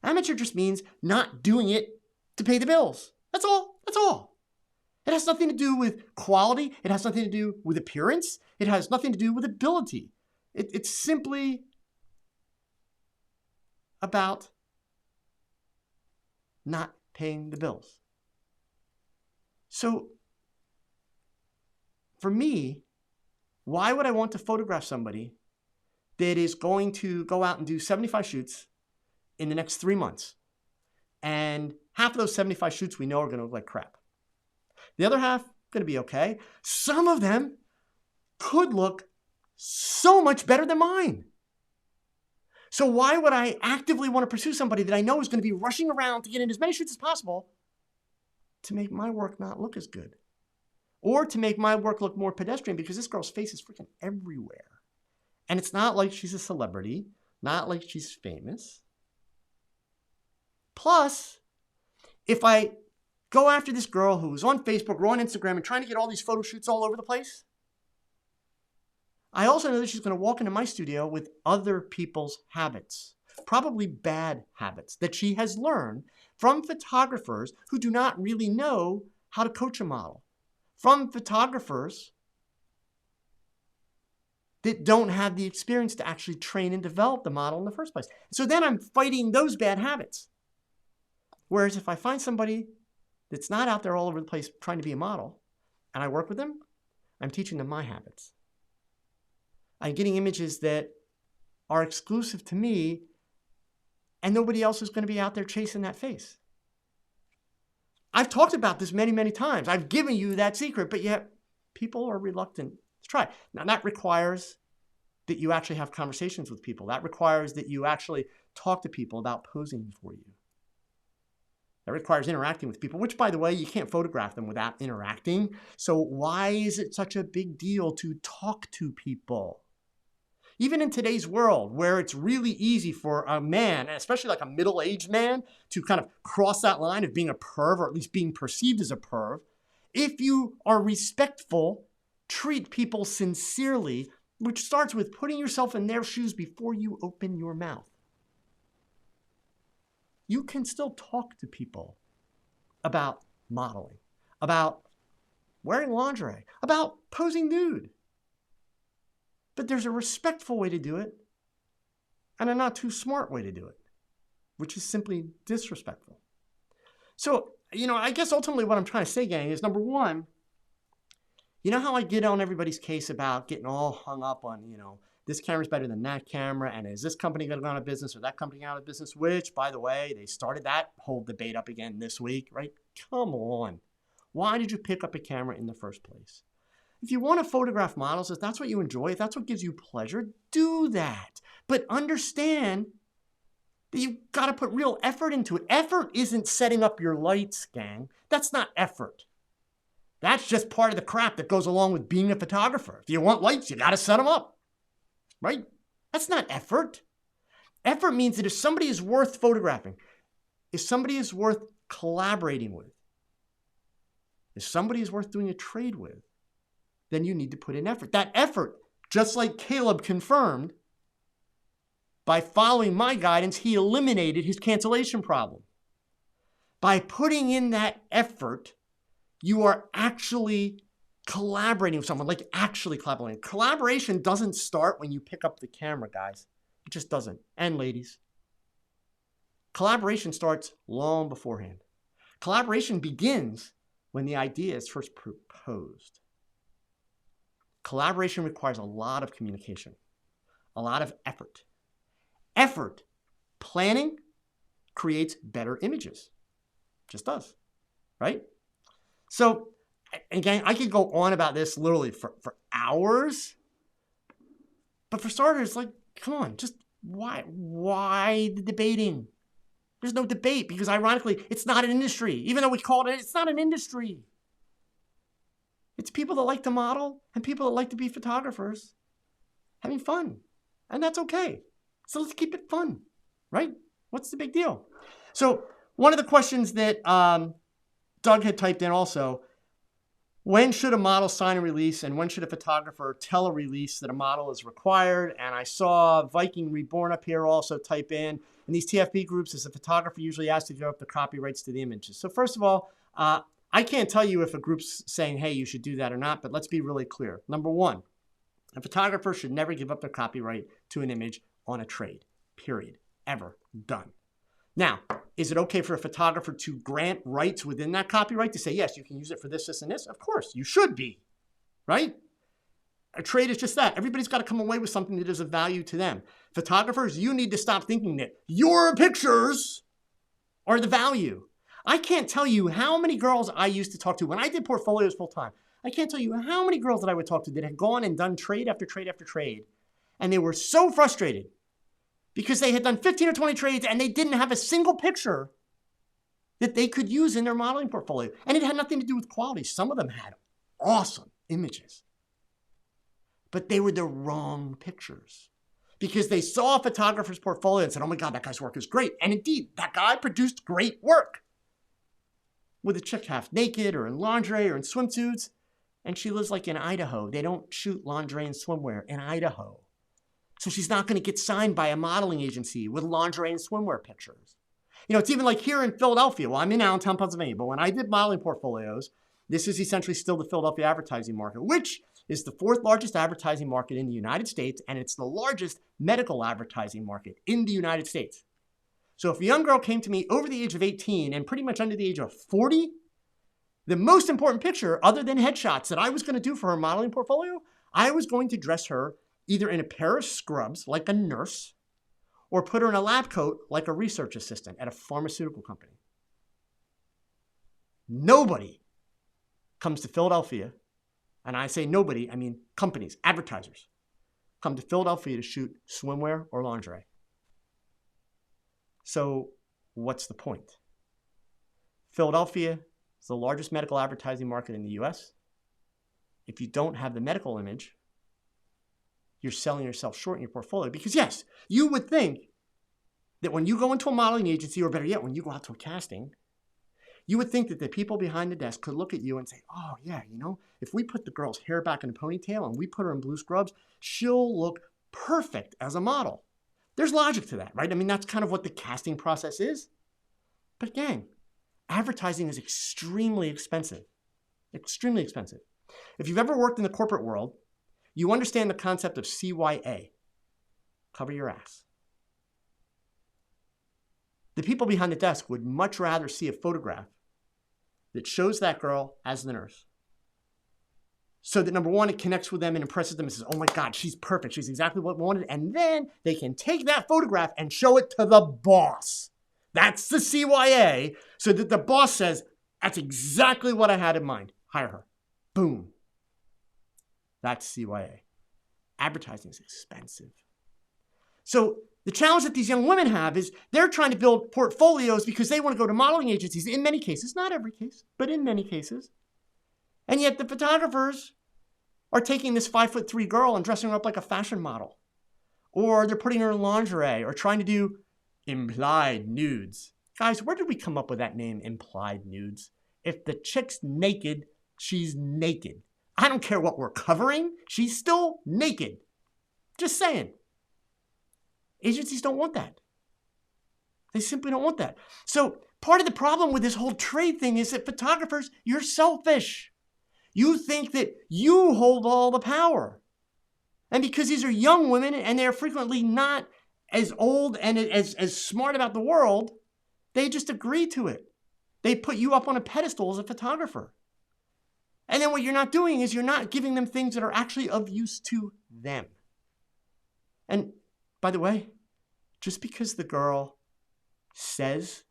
Amateur just means not doing it to pay the bills. That's all. That's all. It has nothing to do with quality. It has nothing to do with appearance. It has nothing to do with ability. It's simply about not paying the bills. So for me, why would I want to photograph somebody that is going to go out and do 75 shoots in the next 3 months? And half of those 75 shoots we know are going to look like crap. The other half going to be okay. Some of them could look so much better than mine. So why would I actively want to pursue somebody that I know is going to be rushing around to get in as many shoots as possible to make my work not look as good? Or to make my work look more pedestrian, because this girl's face is freaking everywhere. And it's not like she's a celebrity, not like she's famous. Plus, if I go after this girl who's on Facebook or on Instagram and trying to get all these photo shoots all over the place, I also know that she's going to walk into my studio with other people's habits, probably bad habits that she has learned from photographers who do not really know how to coach a model, from photographers that don't have the experience to actually train and develop the model in the first place. So then I'm fighting those bad habits. Whereas if I find somebody that's not out there all over the place trying to be a model, and I work with them, I'm teaching them my habits. I'm getting images that are exclusive to me, and nobody else is going to be out there chasing that face. I've talked about this many, many times. I've given you that secret, but yet people are reluctant to try. Now, that requires that you actually have conversations with people. That requires that you actually talk to people about posing for you. That requires interacting with people, which, by the way, you can't photograph them without interacting. So why is it such a big deal to talk to people? Even in today's world, where it's really easy for a man, especially like a middle-aged man, to kind of cross that line of being a perv, or at least being perceived as a perv, if you are respectful, treat people sincerely, which starts with putting yourself in their shoes before you open your mouth. You can still talk to people about modeling, about wearing lingerie, about posing nude. But there's a respectful way to do it and a not too smart way to do it, which is simply disrespectful. So, I guess ultimately what I'm trying to say, gang, is number one, you know how I get on everybody's case about getting all hung up on, this camera's better than that camera, and is this company going to go out of business or that company out of business, which, by the way, they started that whole debate up again this week, right? Come on. Why did you pick up a camera in the first place? If you want to photograph models, if that's what you enjoy, if that's what gives you pleasure, do that. But understand that you've got to put real effort into it. Effort isn't setting up your lights, gang. That's not effort. That's just part of the crap that goes along with being a photographer. If you want lights, you got to set them up, right? That's not effort. Effort means that if somebody is worth photographing, if somebody is worth collaborating with, if somebody is worth doing a trade with, then you need to put in effort. That effort, just like Caleb confirmed, by following my guidance, he eliminated his cancellation problem. By putting in that effort, you are actually collaborating with someone, like actually collaborating. Collaboration doesn't start when you pick up the camera, guys. It just doesn't. And ladies. Collaboration starts long beforehand. Collaboration begins when the idea is first proposed. Collaboration requires a lot of communication, a lot of effort. Effort, planning, creates better images. Just does, right? So, again, I could go on about this literally for hours. But for starters, like, come on, just why the debating? There's no debate because, ironically, it's not an industry. Even though we call it, it's not an industry. It's people that like to model and people that like to be photographers having fun. And that's okay. So let's keep it fun, right? What's the big deal? So one of the questions that Doug had typed in also, when should a model sign a release and when should a photographer tell a release that a model is required? And I saw Viking Reborn up here also type in these TFP groups, as a photographer usually asked to give up the copyrights to the images. So first of all, I can't tell you if a group's saying, hey, you should do that or not, but let's be really clear. Number one, a photographer should never give up their copyright to an image on a trade, period, ever, done. Now, is it okay for a photographer to grant rights within that copyright to say, yes, you can use it for this, this, and this? Of course, you should be, right? A trade is just that. Everybody's got to come away with something that is of value to them. Photographers, you need to stop thinking that your pictures are the value. I can't tell you how many girls I used to talk to when I did portfolios full time. I can't tell you how many girls that I would talk to that had gone and done trade after trade after trade. And they were so frustrated because they had done 15 or 20 trades and they didn't have a single picture that they could use in their modeling portfolio. And it had nothing to do with quality. Some of them had awesome images, but they were the wrong pictures because they saw a photographer's portfolio and said, oh my God, that guy's work is great. And indeed, that guy produced great work with a chick half naked or in lingerie or in swimsuits. And she lives like in Idaho. They don't shoot lingerie and swimwear in Idaho. So she's not going to get signed by a modeling agency with lingerie and swimwear pictures. You know, it's even like here in Philadelphia. Well, I'm in Allentown, Pennsylvania, but when I did modeling portfolios, this is essentially still the Philadelphia advertising market, which is the fourth largest advertising market in the United States, and it's the largest medical advertising market in the United States. So if a young girl came to me over the age of 18 and pretty much under the age of 40, the most important picture, other than headshots, that I was going to do for her modeling portfolio, I was going to dress her either in a pair of scrubs, like a nurse, or put her in a lab coat, like a research assistant at a pharmaceutical company. Nobody comes to Philadelphia, and I say nobody, I mean companies, advertisers, come to Philadelphia to shoot swimwear or lingerie. So what's the point? Philadelphia is the largest medical advertising market in the US. If you don't have the medical image, you're selling yourself short in your portfolio. Because yes, you would think that when you go into a modeling agency, or better yet, when you go out to a casting, you would think that the people behind the desk could look at you and say, oh yeah, you know, if we put the girl's hair back in a ponytail and we put her in blue scrubs, she'll look perfect as a model. There's logic to that, right? I mean, that's kind of what the casting process is. But again, advertising is extremely expensive. Extremely expensive. If you've ever worked in the corporate world, you understand the concept of CYA. Cover your ass. The people behind the desk would much rather see a photograph that shows that girl as the nurse. So that number one, it connects with them and impresses them and says, oh my God, she's perfect. She's exactly what we wanted. And then they can take that photograph and show it to the boss. That's the CYA. So that the boss says, that's exactly what I had in mind. Hire her. Boom. That's CYA. Advertising is expensive. So the challenge that these young women have is they're trying to build portfolios because they want to go to modeling agencies in many cases, not every case, but in many cases. And yet the photographers are taking this 5'3" girl and dressing her up like a fashion model. Or they're putting her in lingerie or trying to do implied nudes. Guys, where did we come up with that name, implied nudes? If the chick's naked, she's naked. I don't care what we're covering. She's still naked. Just saying. Agencies don't want that. They simply don't want that. So part of the problem with this whole trade thing is that photographers, you're selfish. You think that you hold all the power. And because these are young women and they're frequently not as old and as smart about the world, they just agree to it. They put you up on a pedestal as a photographer. And then what you're not doing is you're not giving them things that are actually of use to them. And by the way, just because the girl says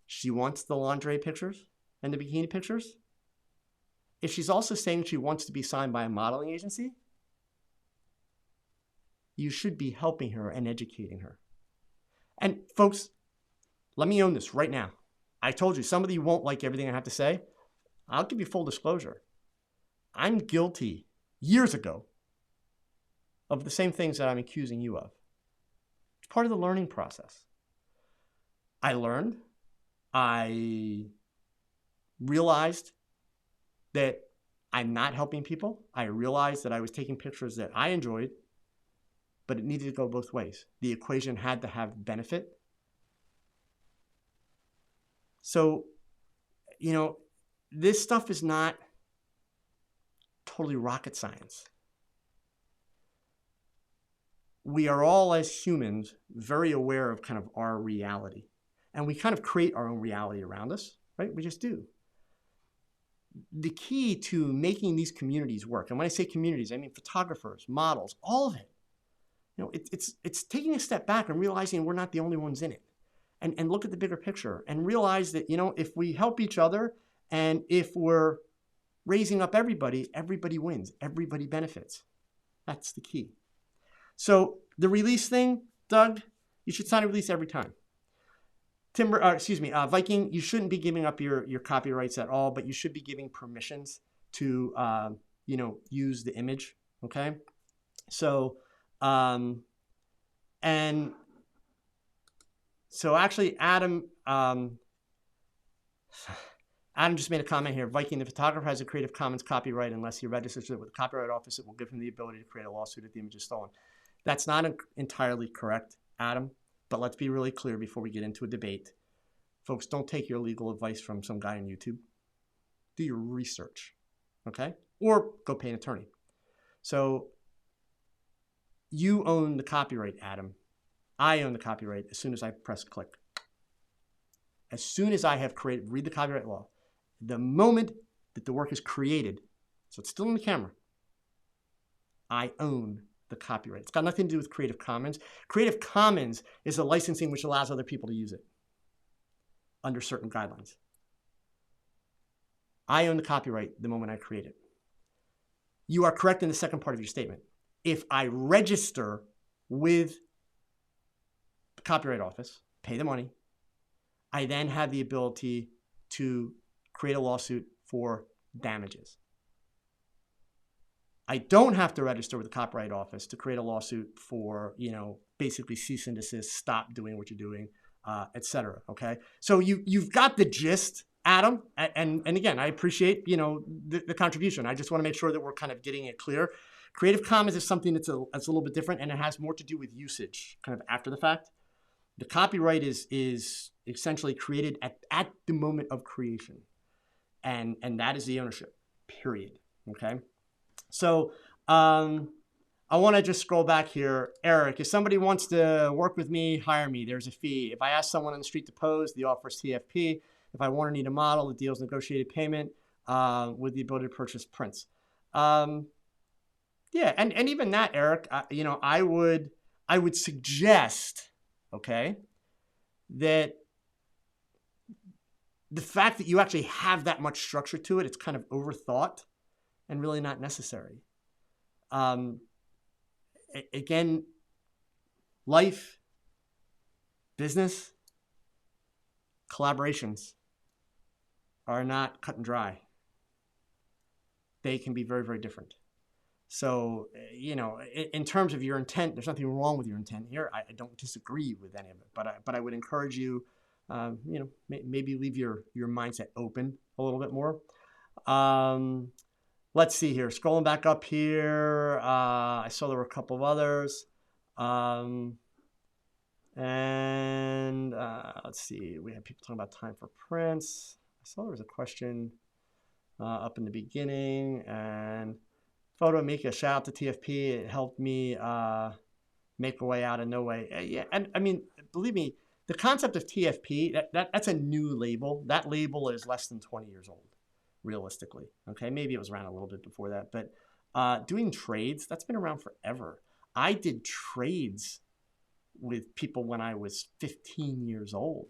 she wants the lingerie pictures and the bikini pictures, if she's also saying she wants to be signed by a modeling agency, you should be helping her and educating her. And folks, let me own this right now. I told you, some of you won't like everything I have to say. I'll give you full disclosure. I'm guilty years ago of the same things that I'm accusing you of. It's part of the learning process. I learned. I realized that I'm not helping people. I realized that I was taking pictures that I enjoyed, but it needed to go both ways. The equation had to have benefit. So, this stuff is not totally rocket science. We are all, as humans, very aware of kind of our reality. And we kind of create our own reality around us, right? We just do. The key to making these communities work, and when I say communities, I mean photographers, models, all of it. It's taking a step back and realizing we're not the only ones in it. And look at the bigger picture and realize that, if we help each other and if we're raising up everybody, everybody wins. Everybody benefits. That's the key. So the release thing, Doug, you should sign a release every time. Viking, you shouldn't be giving up your copyrights at all, but you should be giving permissions to, use the image. Okay. So, actually, Adam just made a comment here. Viking, the photographer has a Creative Commons copyright unless he registers it with the Copyright Office. It will give him the ability to create a lawsuit if the image is stolen. That's not entirely correct, Adam, but let's be really clear before we get into a debate. Folks, don't take your legal advice from some guy on YouTube. Do your research, okay? Or go pay an attorney. So you own the copyright, Adam. I own the copyright as soon as I press click. As soon as I have read the copyright law, the moment that the work is created, so it's still in the camera, I own the copyright. It's got nothing to do with Creative Commons. Creative Commons is a licensing which allows other people to use it under certain guidelines. I own the copyright the moment I create it. You are correct in the second part of your statement. If I register with the Copyright Office, pay the money, I then have the ability to create a lawsuit for damages. I don't have to register with the Copyright Office to create a lawsuit for, basically cease and desist, stop doing what you're doing, et cetera, okay? So you've got the gist, Adam, and again, I appreciate, the contribution. I just want to make sure that we're kind of getting it clear. Creative Commons is something that's a little bit different, and it has more to do with usage, kind of after the fact. The copyright is essentially created at the moment of creation, and that is the ownership, period, okay? So I want to just scroll back here. Eric, if somebody wants to work with me, hire me. There's a fee. If I ask someone on the street to pose, the offer is TFP. If I want or need a model, the deal is negotiated payment with the ability to purchase prints. Yeah, and even that, Eric, I would suggest, okay, that the fact that you actually have that much structure to it, it's kind of overthought and really not necessary. Again, life, business, collaborations are not cut and dry. they can be very, very different. So, in terms of your intent, there's nothing wrong with your intent here. I don't disagree with any of it, but I would encourage you, maybe leave your mindset open a little bit more. Let's see here. Scrolling back up here, I saw there were a couple of others. Let's see. We had people talking about time for prints. I saw there was a question up in the beginning, and Photo Mika, shout out to TFP. It helped me make a way out of no way. Yeah, and I mean, believe me, the concept of TFP, that's a new label. That label is less than 20 years old, realistically. Okay, maybe it was around a little bit before that, but doing trades, that's been around forever. I did trades with people when I was 15 years old.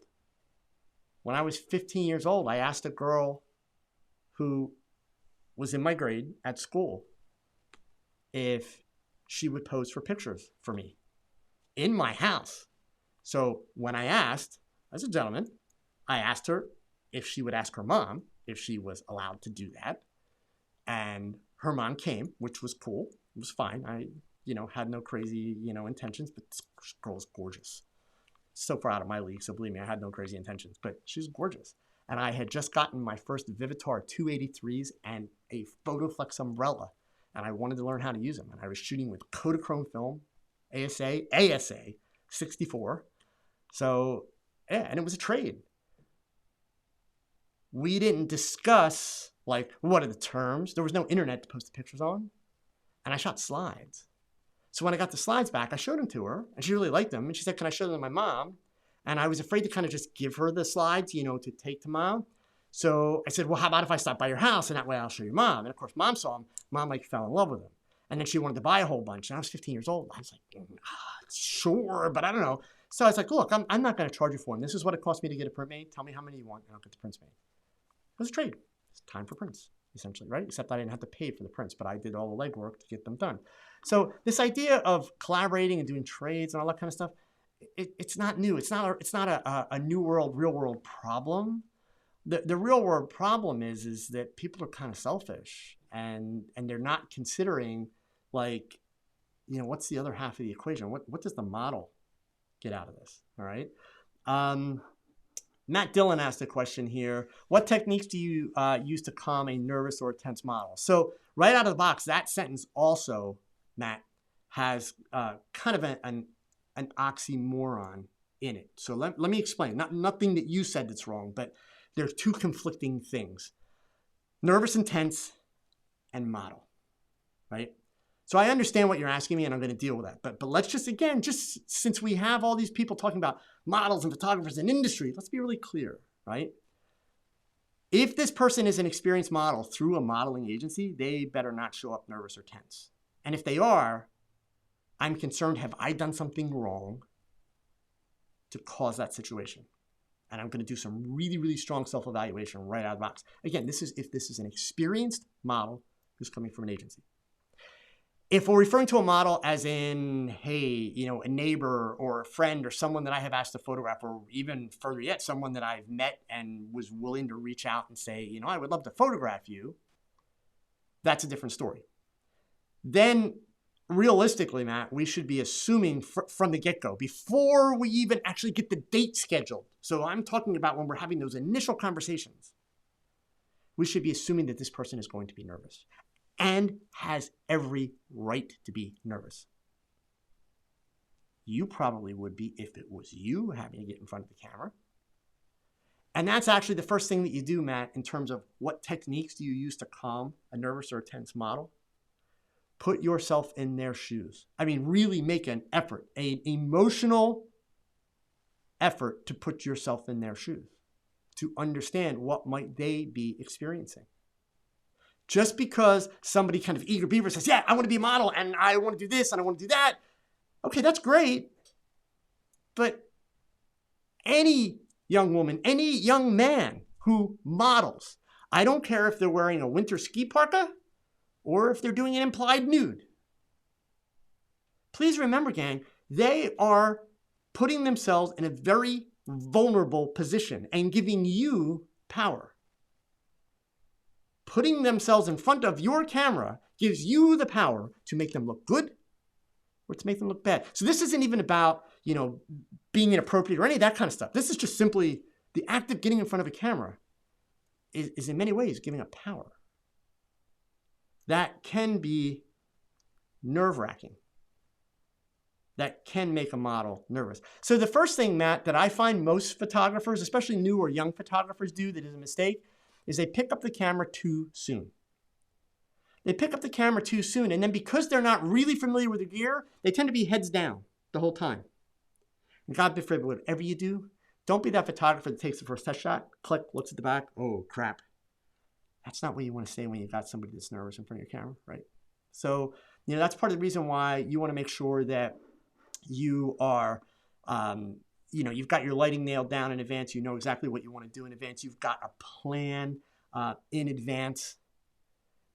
When I was 15 years old, I asked a girl who was in my grade at school if she would pose for pictures for me in my house. So when I asked, as a gentleman, I asked her if she would ask her mom if she was allowed to do that. And her mom came, which was cool. It was fine. I, had no crazy, intentions, but this girl's gorgeous. So far out of my league, so believe me, I had no crazy intentions, but she's gorgeous. And I had just gotten my first Vivitar 283s and a Photoflex umbrella, and I wanted to learn how to use them. And I was shooting with Kodachrome film, ASA 64. So, yeah, and it was a trade. We didn't discuss, what are the terms? There was no internet to post the pictures on. And I shot slides. So when I got the slides back, I showed them to her, and she really liked them. And she said, can I show them to my mom? And I was afraid to kind of just give her the slides, to take to mom. So I said, well, how about if I stop by your house, and that way I'll show your mom? And of course, mom saw them. Mom fell in love with them. And then she wanted to buy a whole bunch. And I was 15 years old. I was like, sure, but I don't know. So I was like, look, I'm not going to charge you for them. This is what it cost me to get a print made. Tell me how many you want, and I'll get the prints made. It was a trade. It's time for prints, essentially, right? Except I didn't have to pay for the prints, but I did all the legwork to get them done. So this idea of collaborating and doing trades and all that kind of stuff, it's not new. It's not a new world, real world problem. The real world problem is that people are kind of selfish and they're not considering what's the other half of the equation? What does the model get out of this? All right. Matt Dillon asked a question here. What techniques do you use to calm a nervous or tense model? So right out of the box, that sentence also, Matt, has kind of an oxymoron in it. So let me explain. Nothing that you said that's wrong, but there's two conflicting things. Nervous and tense and model, right? So I understand what you're asking me, and I'm going to deal with that. But let's just since we have all these people talking about models and photographers and industry, let's be really clear, right? If this person is an experienced model through a modeling agency, they better not show up nervous or tense. And if they are, I'm concerned, have I done something wrong to cause that situation? And I'm going to do some really, really strong self-evaluation right out of the box. Again, if this is an experienced model who's coming from an agency. If we're referring to a model as in, hey, a neighbor or a friend or someone that I have asked to photograph, or even further yet, someone that I've met and was willing to reach out and say, I would love to photograph you, that's a different story. Then realistically, Matt, we should be assuming from the get-go, before we even actually get the date scheduled. So I'm talking about when we're having those initial conversations, we should be assuming that this person is going to be nervous and has every right to be nervous. You probably would be if it was you having to get in front of the camera. And that's actually the first thing that you do, Matt, in terms of what techniques do you use to calm a nervous or a tense model. Put yourself in their shoes. I mean, really make an effort, an emotional effort to put yourself in their shoes, to understand what might they be experiencing. Just because somebody kind of eager beaver says, yeah, I want to be a model and I want to do this and I want to do that. Okay, that's great. But any young woman, any young man who models, I don't care if they're wearing a winter ski parka or if they're doing an implied nude. Please remember, gang, they are putting themselves in a very vulnerable position and giving you power. putting themselves in front of your camera gives you the power to make them look good or to make them look bad. So this isn't even about, being inappropriate or any of that kind of stuff. This is just simply the act of getting in front of a camera is in many ways giving up power. That can be nerve-wracking. That can make a model nervous. So the first thing, Matt, that I find most photographers, especially new or young photographers, do that is a mistake is they pick up the camera too soon. They pick up the camera too soon, and then because they're not really familiar with the gear, they tend to be heads down the whole time. And God forbid, whatever you do, don't be that photographer that takes the first test shot, click, looks at the back, oh crap. That's not where you want to stay when you got somebody that's nervous in front of your camera, right? So, that's part of the reason why you want to make sure that you are, you've got your lighting nailed down in advance. You know exactly what you want to do in advance. You've got a plan in advance.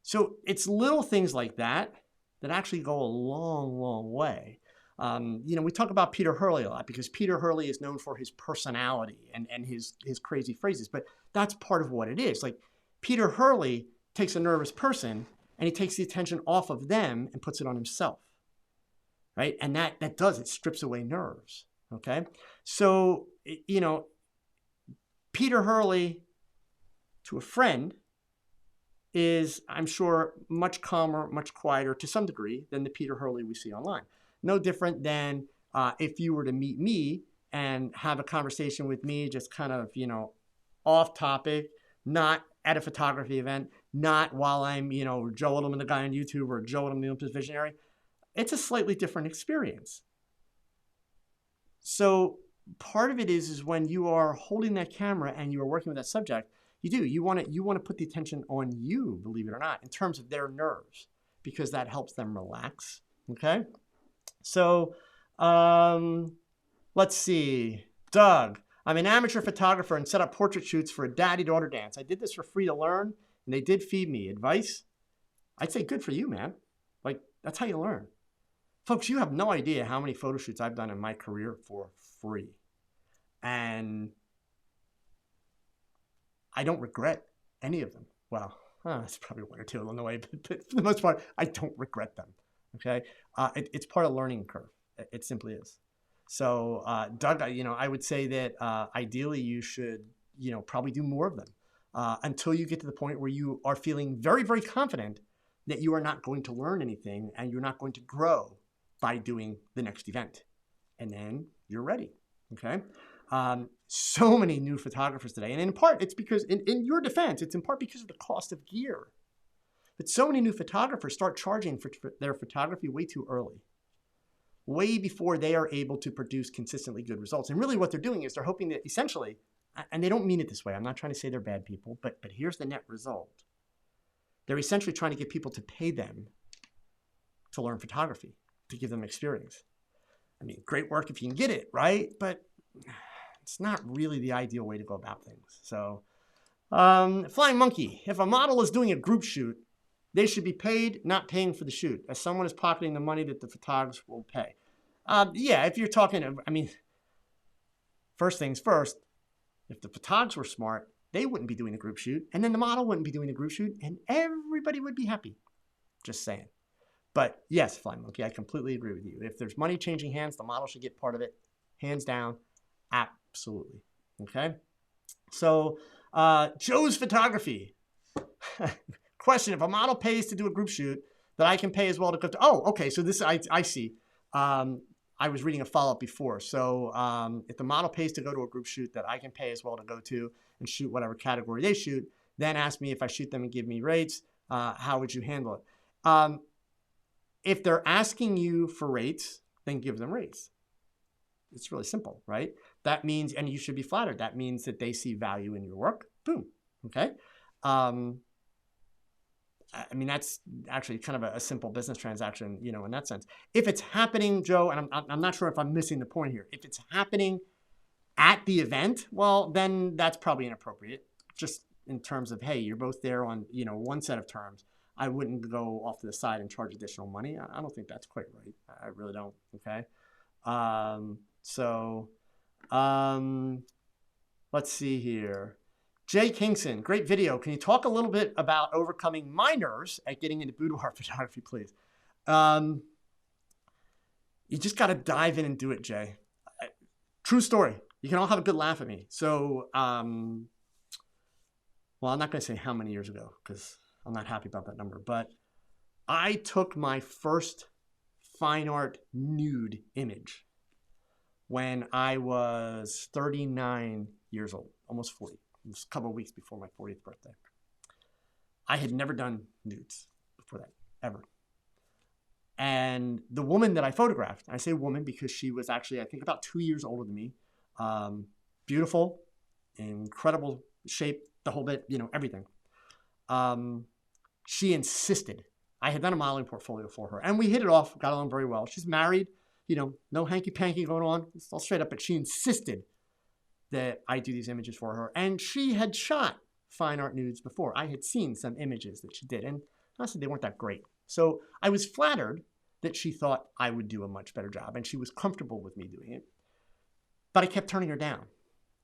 So it's little things like that that actually go a long, long way. We talk about Peter Hurley a lot because Peter Hurley is known for his personality and his crazy phrases, but that's part of what it is. Like Peter Hurley takes a nervous person and he takes the attention off of them and puts it on himself, right? And that it strips away nerves, okay? So, Peter Hurley to a friend is, I'm sure, much calmer, much quieter to some degree than the Peter Hurley we see online. No different than if you were to meet me and have a conversation with me, just kind of, off topic, not at a photography event, not while I'm, Joe Edelman, the guy on YouTube, or Joe Edelman, the Olympus Visionary. It's a slightly different experience. So part of it is when you are holding that camera and you are working with that subject, you want to put the attention on you, believe it or not, in terms of their nerves, because that helps them relax. Okay. So let's see. Doug, I'm an amateur photographer and set up portrait shoots for a daddy-daughter dance. I did this for free to learn, and they did feed me advice. I'd say good for you, man. Like, that's how you learn. Folks, you have no idea how many photo shoots I've done in my career for free. And I don't regret any of them. Well, there's probably one or two along the way, but for the most part, I don't regret them. Okay, it's part of the learning curve. It simply is. So, Doug, I would say that ideally you should, probably do more of them until you get to the point where you are feeling very, very confident that you are not going to learn anything and you're not going to grow by doing the next event. And then you're ready. Okay. So many new photographers today, and in part, it's because, in your defense, it's in part because of the cost of gear. But so many new photographers start charging for their photography way too early, way before they are able to produce consistently good results. And really what they're doing is they're hoping that essentially, and they don't mean it this way, I'm not trying to say they're bad people, but here's the net result. They're essentially trying to get people to pay them to learn photography, to give them experience. I mean, great work if you can get it, right? But it's not really the ideal way to go about things. So, Flying Monkey, if a model is doing a group shoot, they should be paid, not paying for the shoot, as someone is pocketing the money that the photographers will pay. Yeah, if you're talking, first things first, if the photographers were smart, they wouldn't be doing the group shoot, and then the model wouldn't be doing the group shoot, and everybody would be happy. Just saying. But yes, Flying Monkey, I completely agree with you. If there's money changing hands, the model should get part of it. Hands down, absolutely. Okay? So, Joe's Photography. Question, if a model pays to do a group shoot, that I can pay as well to go to, oh, okay, so this, I see. I was reading a follow-up before. So if the model pays to go to a group shoot that I can pay as well to go to and shoot whatever category they shoot, then ask me if I shoot them and give me rates, how would you handle it? If they're asking you for rates, then give them rates. It's really simple, right? That means, and you should be flattered, that means that they see value in your work. Boom, okay? That's actually kind of a simple business transaction, in that sense. If it's happening, Joe, and I'm not sure if I'm missing the point here. If it's happening at the event, well, then that's probably inappropriate. Just in terms of, hey, you're both there on, one set of terms. I wouldn't go off to the side and charge additional money. I don't think that's quite right. I really don't. Okay. Let's see here. Jay Kingston, great video. Can you talk a little bit about overcoming my nerves at getting into boudoir photography, please? You just got to dive in and do it, Jay. True story. You can all have a good laugh at me. So, well, I'm not going to say how many years ago because I'm not happy about that number, but I took my first fine art nude image when I was 39 years old, almost 40. It was a couple of weeks before my 40th birthday. I had never done nudes before that, ever. And the woman that I photographed, I say woman because she was actually, I think, about 2 years older than me. Beautiful, incredible shape, the whole bit, everything. She insisted. I had done a modeling portfolio for her, and we hit it off, got along very well. She's married, no hanky-panky going on. It's all straight up, but she insisted that I do these images for her. And she had shot fine art nudes before. I had seen some images that she did, and honestly, they weren't that great. So I was flattered that she thought I would do a much better job, and she was comfortable with me doing it. But I kept turning her down.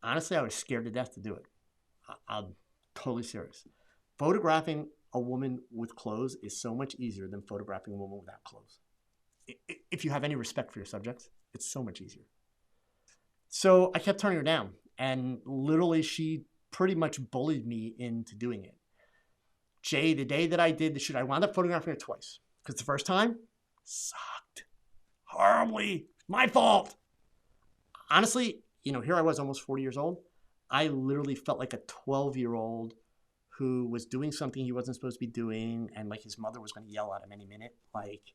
Honestly, I was scared to death to do it. I'm totally serious. Photographing a woman with clothes is so much easier than photographing a woman without clothes. If you have any respect for your subjects, it's so much easier. So I kept turning her down, and literally she pretty much bullied me into doing it. Jay, the day that I did the shoot, I wound up photographing her twice because the first time sucked horribly. My fault. Honestly, here I was almost 40 years old. I literally felt like a 12-year-old who was doing something he wasn't supposed to be doing, and like his mother was going to yell at him any minute. Like,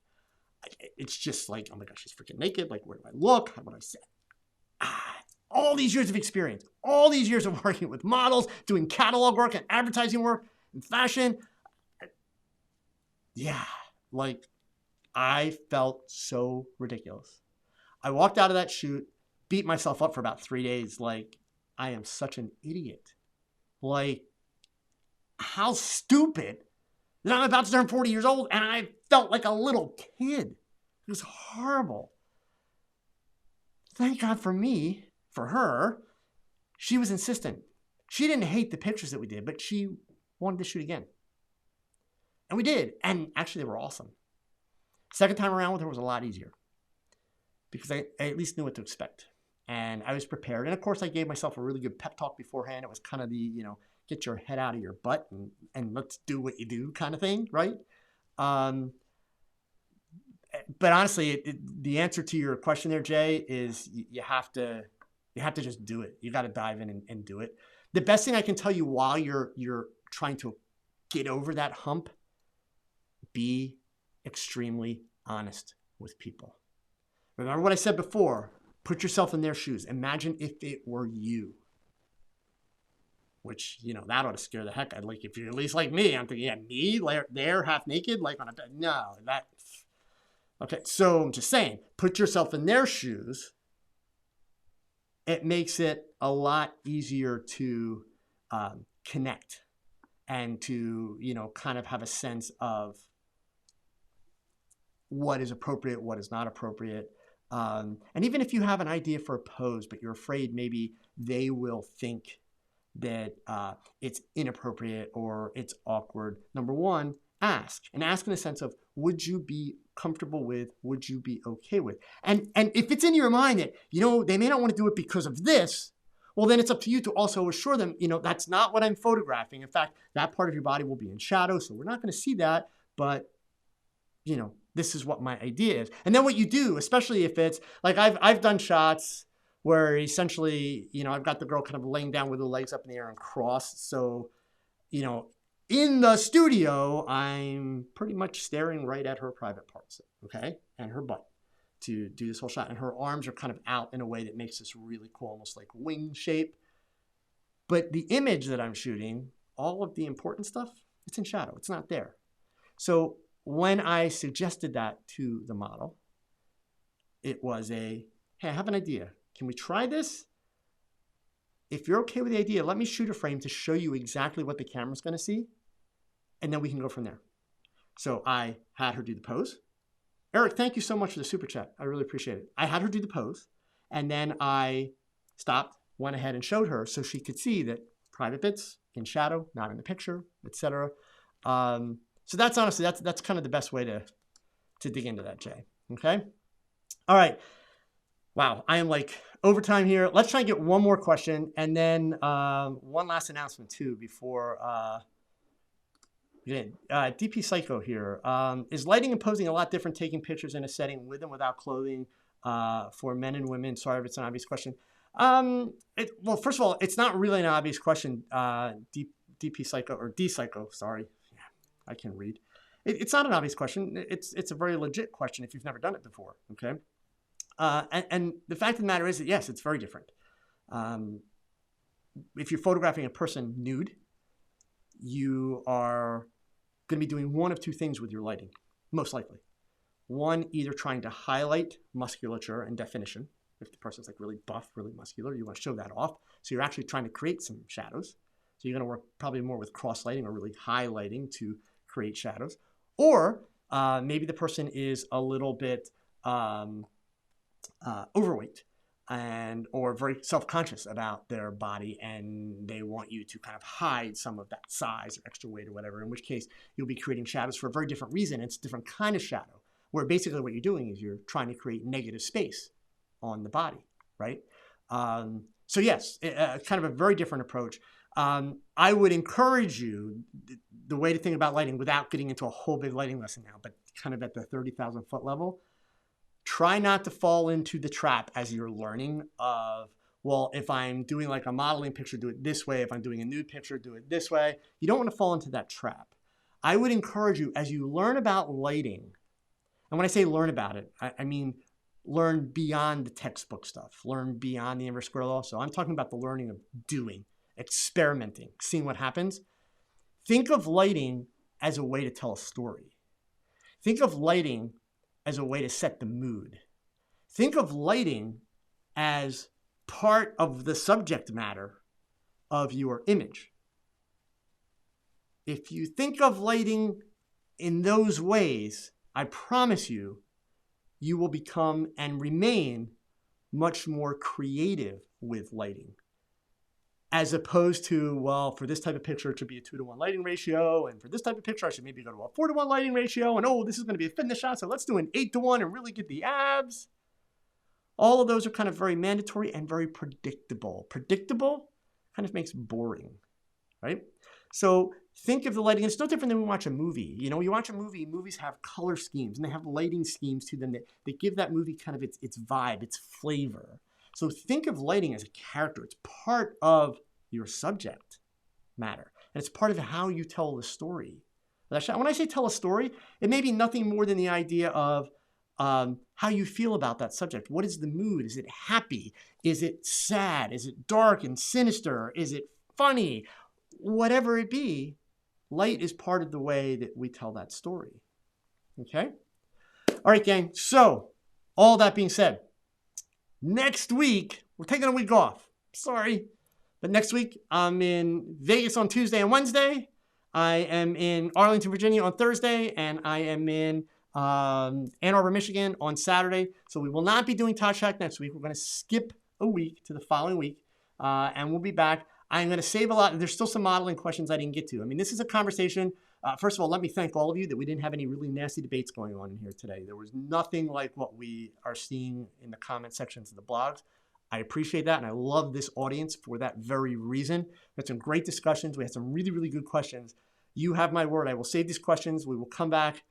it's just like, oh my gosh, she's freaking naked. Like, where do I look? What do I say? All these years of experience, all these years of working with models, doing catalog work and advertising work and fashion. Yeah, like I felt so ridiculous. I walked out of that shoot, beat myself up for about 3 days. Like, I am such an idiot. Like, how stupid that I'm about to turn 40 years old and I felt like a little kid. It was horrible. Thank God for me, for her, she was insistent. She didn't hate the pictures that we did, but she wanted to shoot again. And we did. And actually, they were awesome. Second time around with her was a lot easier because I at least knew what to expect. And I was prepared. And of course, I gave myself a really good pep talk beforehand. It was kind of the, get your head out of your butt and let's do what you do kind of thing, right? But honestly, the answer to your question there, Jay, is you have to just do it. You got to dive in and do it. The best thing I can tell you while you're trying to get over that hump, be extremely honest with people. Remember what I said before, put yourself in their shoes. Imagine if it were you. Which, that ought to scare the heck out. Like, if you're at least like me, I'm thinking, yeah, me, they're half naked, like on a bed. No, okay, so I'm just saying, put yourself in their shoes. It makes it a lot easier to connect and to, kind of have a sense of what is appropriate, what is not appropriate. And even if you have an idea for a pose, but you're afraid maybe they will think that it's inappropriate or it's awkward. Number one, ask. And ask in the sense of, would you be comfortable with, would you be okay with? And if it's in your mind that, they may not want to do it because of this, well, then it's up to you to also assure them, that's not what I'm photographing. In fact, that part of your body will be in shadow, so we're not going to see that, but, this is what my idea is. And then what you do, especially if it's, like I've done shots where essentially, I've got the girl kind of laying down with her legs up in the air and crossed. So, in the studio, I'm pretty much staring right at her private parts, okay? And her butt to do this whole shot. And her arms are kind of out in a way that makes this really cool, almost like wing shape. But the image that I'm shooting, all of the important stuff, it's in shadow. It's not there. So when I suggested that to the model, it was hey, I have an idea. Can we try this? If you're okay with the idea, let me shoot a frame to show you exactly what the camera's going to see, and then we can go from there. So I had her do the pose. Eric, thank you so much for the super chat. I really appreciate it. I had her do the pose, and then I stopped, went ahead and showed her so she could see that private bits in shadow, not in the picture, etc. So that's honestly, that's kind of the best way to dig into that, Jay. Okay. All right. Wow. I am like overtime here. Let's try and get one more question. And then one last announcement too, before DP Psycho here. Is lighting and posing a lot different taking pictures in a setting with and without clothing for men and women? Sorry if it's an obvious question. Well, first of all, it's not really an obvious question, DP Psycho, or D Psycho, sorry. Yeah, I can read. It's not an obvious question. It's a very legit question if you've never done it before, okay? And the fact of the matter is that, yes, it's very different. If you're photographing a person nude, you are going to be doing one of two things with your lighting, most likely. One, either trying to highlight musculature and definition. If the person's like really buff, really muscular, you want to show that off. So you're actually trying to create some shadows. So you're going to work probably more with cross lighting or really high lighting to create shadows. Or maybe the person is a little bit overweight or very self-conscious about their body, and they want you to kind of hide some of that size or extra weight or whatever, in which case you'll be creating shadows for a very different reason. It's a different kind of shadow, where basically what you're doing is you're trying to create negative space on the body, right? So yes, kind of a very different approach. I would encourage you, the way to think about lighting, without getting into a whole big lighting lesson now, but kind of at the 30,000 foot level, try not to fall into the trap as you're learning of, well, if I'm doing like a modeling picture, do it this way. If I'm doing a nude picture, do it this way. You don't want to fall into that trap. I would encourage you, as you learn about lighting, and when I say learn about it, I mean learn beyond the textbook stuff, learn beyond the inverse square law. So I'm talking about the learning of doing, experimenting, seeing what happens. Think of lighting as a way to tell a story. Think of lighting as a way to set the mood. Think of lighting as part of the subject matter of your image. If you think of lighting in those ways, I promise you, you will become and remain much more creative with lighting. As opposed to, well, for this type of picture, it should be a 2-to-1 lighting ratio. And for this type of picture, I should maybe go to a 4-to-1 lighting ratio. And oh, this is going to be a fitness shot, so let's do an 8-to-1 and really get the abs. All of those are kind of very mandatory and very predictable. Predictable kind of makes boring, right? So think of the lighting. It's no different than when we watch a movie. You know, you watch a movie, movies have color schemes and they have lighting schemes to them that give that movie kind of its vibe, its flavor. So think of lighting as a character. It's part of your subject matter. And it's part of how you tell the story. When I say tell a story, it may be nothing more than the idea of how you feel about that subject. What is the mood? Is it happy? Is it sad? Is it dark and sinister? Is it funny? Whatever it be, light is part of the way that we tell that story. Okay? All right, gang. So, all that being said, next week, we're taking a week off. Sorry. But next week, I'm in Vegas on Tuesday and Wednesday. I am in Arlington, Virginia on Thursday. And I am in Ann Arbor, Michigan on Saturday. So we will not be doing TOGCHAT next week. We're going to skip a week to the following week. And we'll be back. I'm going to save a lot. There's still some modeling questions I didn't get to. I mean, this is a conversation. First of all, let me thank all of you that we didn't have any really nasty debates going on in here today. There was nothing like what we are seeing in the comment sections of the blogs. I appreciate that, and I love this audience for that very reason. We had some great discussions. We had some really, really good questions. You have my word. I will save these questions. We will come back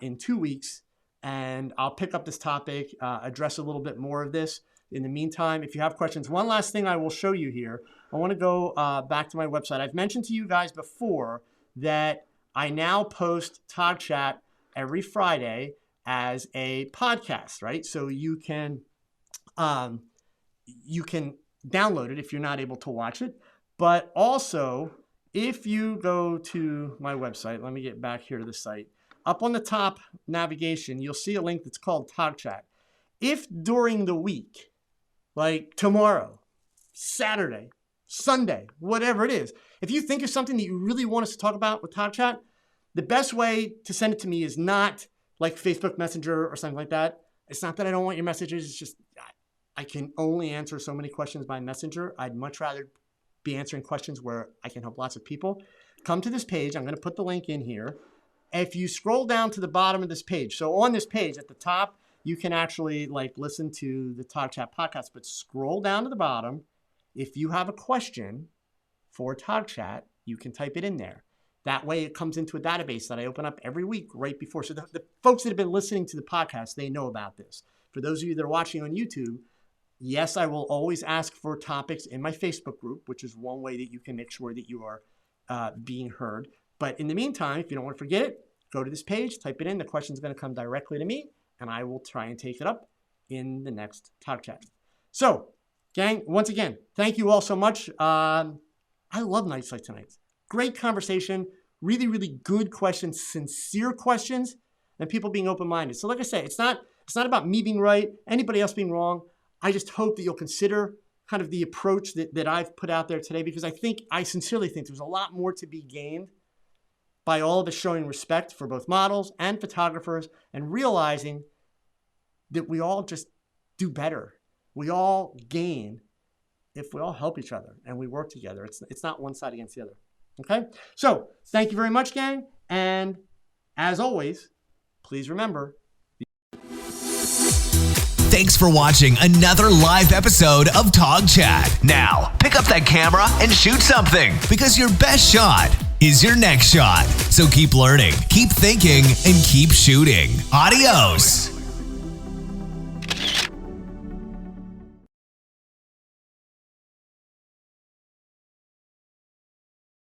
in 2 weeks, and I'll pick up this topic, address a little bit more of this. In the meantime, if you have questions, one last thing I will show you here. I want to go back to my website. I've mentioned to you guys before that I now post TOGCHAT every Friday as a podcast, right? So you can download it if you're not able to watch it. But also, if you go to my website, let me get back here to the site. Up on the top navigation, you'll see a link that's called TOGCHAT. If during the week, like tomorrow, Saturday, Sunday, whatever it is, if you think of something that you really want us to talk about with TOGCHAT, the best way to send it to me is not like Facebook Messenger or something like that. It's not that I don't want your messages. It's just I can only answer so many questions by Messenger. I'd much rather be answering questions where I can help lots of people, come to this page. I'm going to put the link in here. If you scroll down to the bottom of this page, so on this page at the top, you can actually like listen to the TOGCHAT podcast, but scroll down to the bottom. If you have a question for TOGCHAT, you can type it in there. That way it comes into a database that I open up every week right before. So the folks that have been listening to the podcast, they know about this. For those of you that are watching on YouTube, yes, I will always ask for topics in my Facebook group, which is one way that you can make sure that you are being heard. But in the meantime, if you don't want to forget it, go to this page, type it in. The question's going to come directly to me, and I will try and take it up in the next TOGCHAT. So, gang, once again, thank you all so much. I love nights like tonight. Great conversation, really, really good questions, sincere questions, and people being open-minded. So like I say, it's not about me being right, anybody else being wrong. I just hope that you'll consider kind of the approach that I've put out there today, because I sincerely think there's a lot more to be gained by all of us showing respect for both models and photographers and realizing that we all just do better. We all gain if we all help each other and we work together. It's not one side against the other. Okay? So thank you very much, gang. And as always, please remember. Thanks for watching another live episode of TOGCHAT. Now, pick up that camera and shoot something, because your best shot is your next shot. So keep learning, keep thinking, and keep shooting. Adios.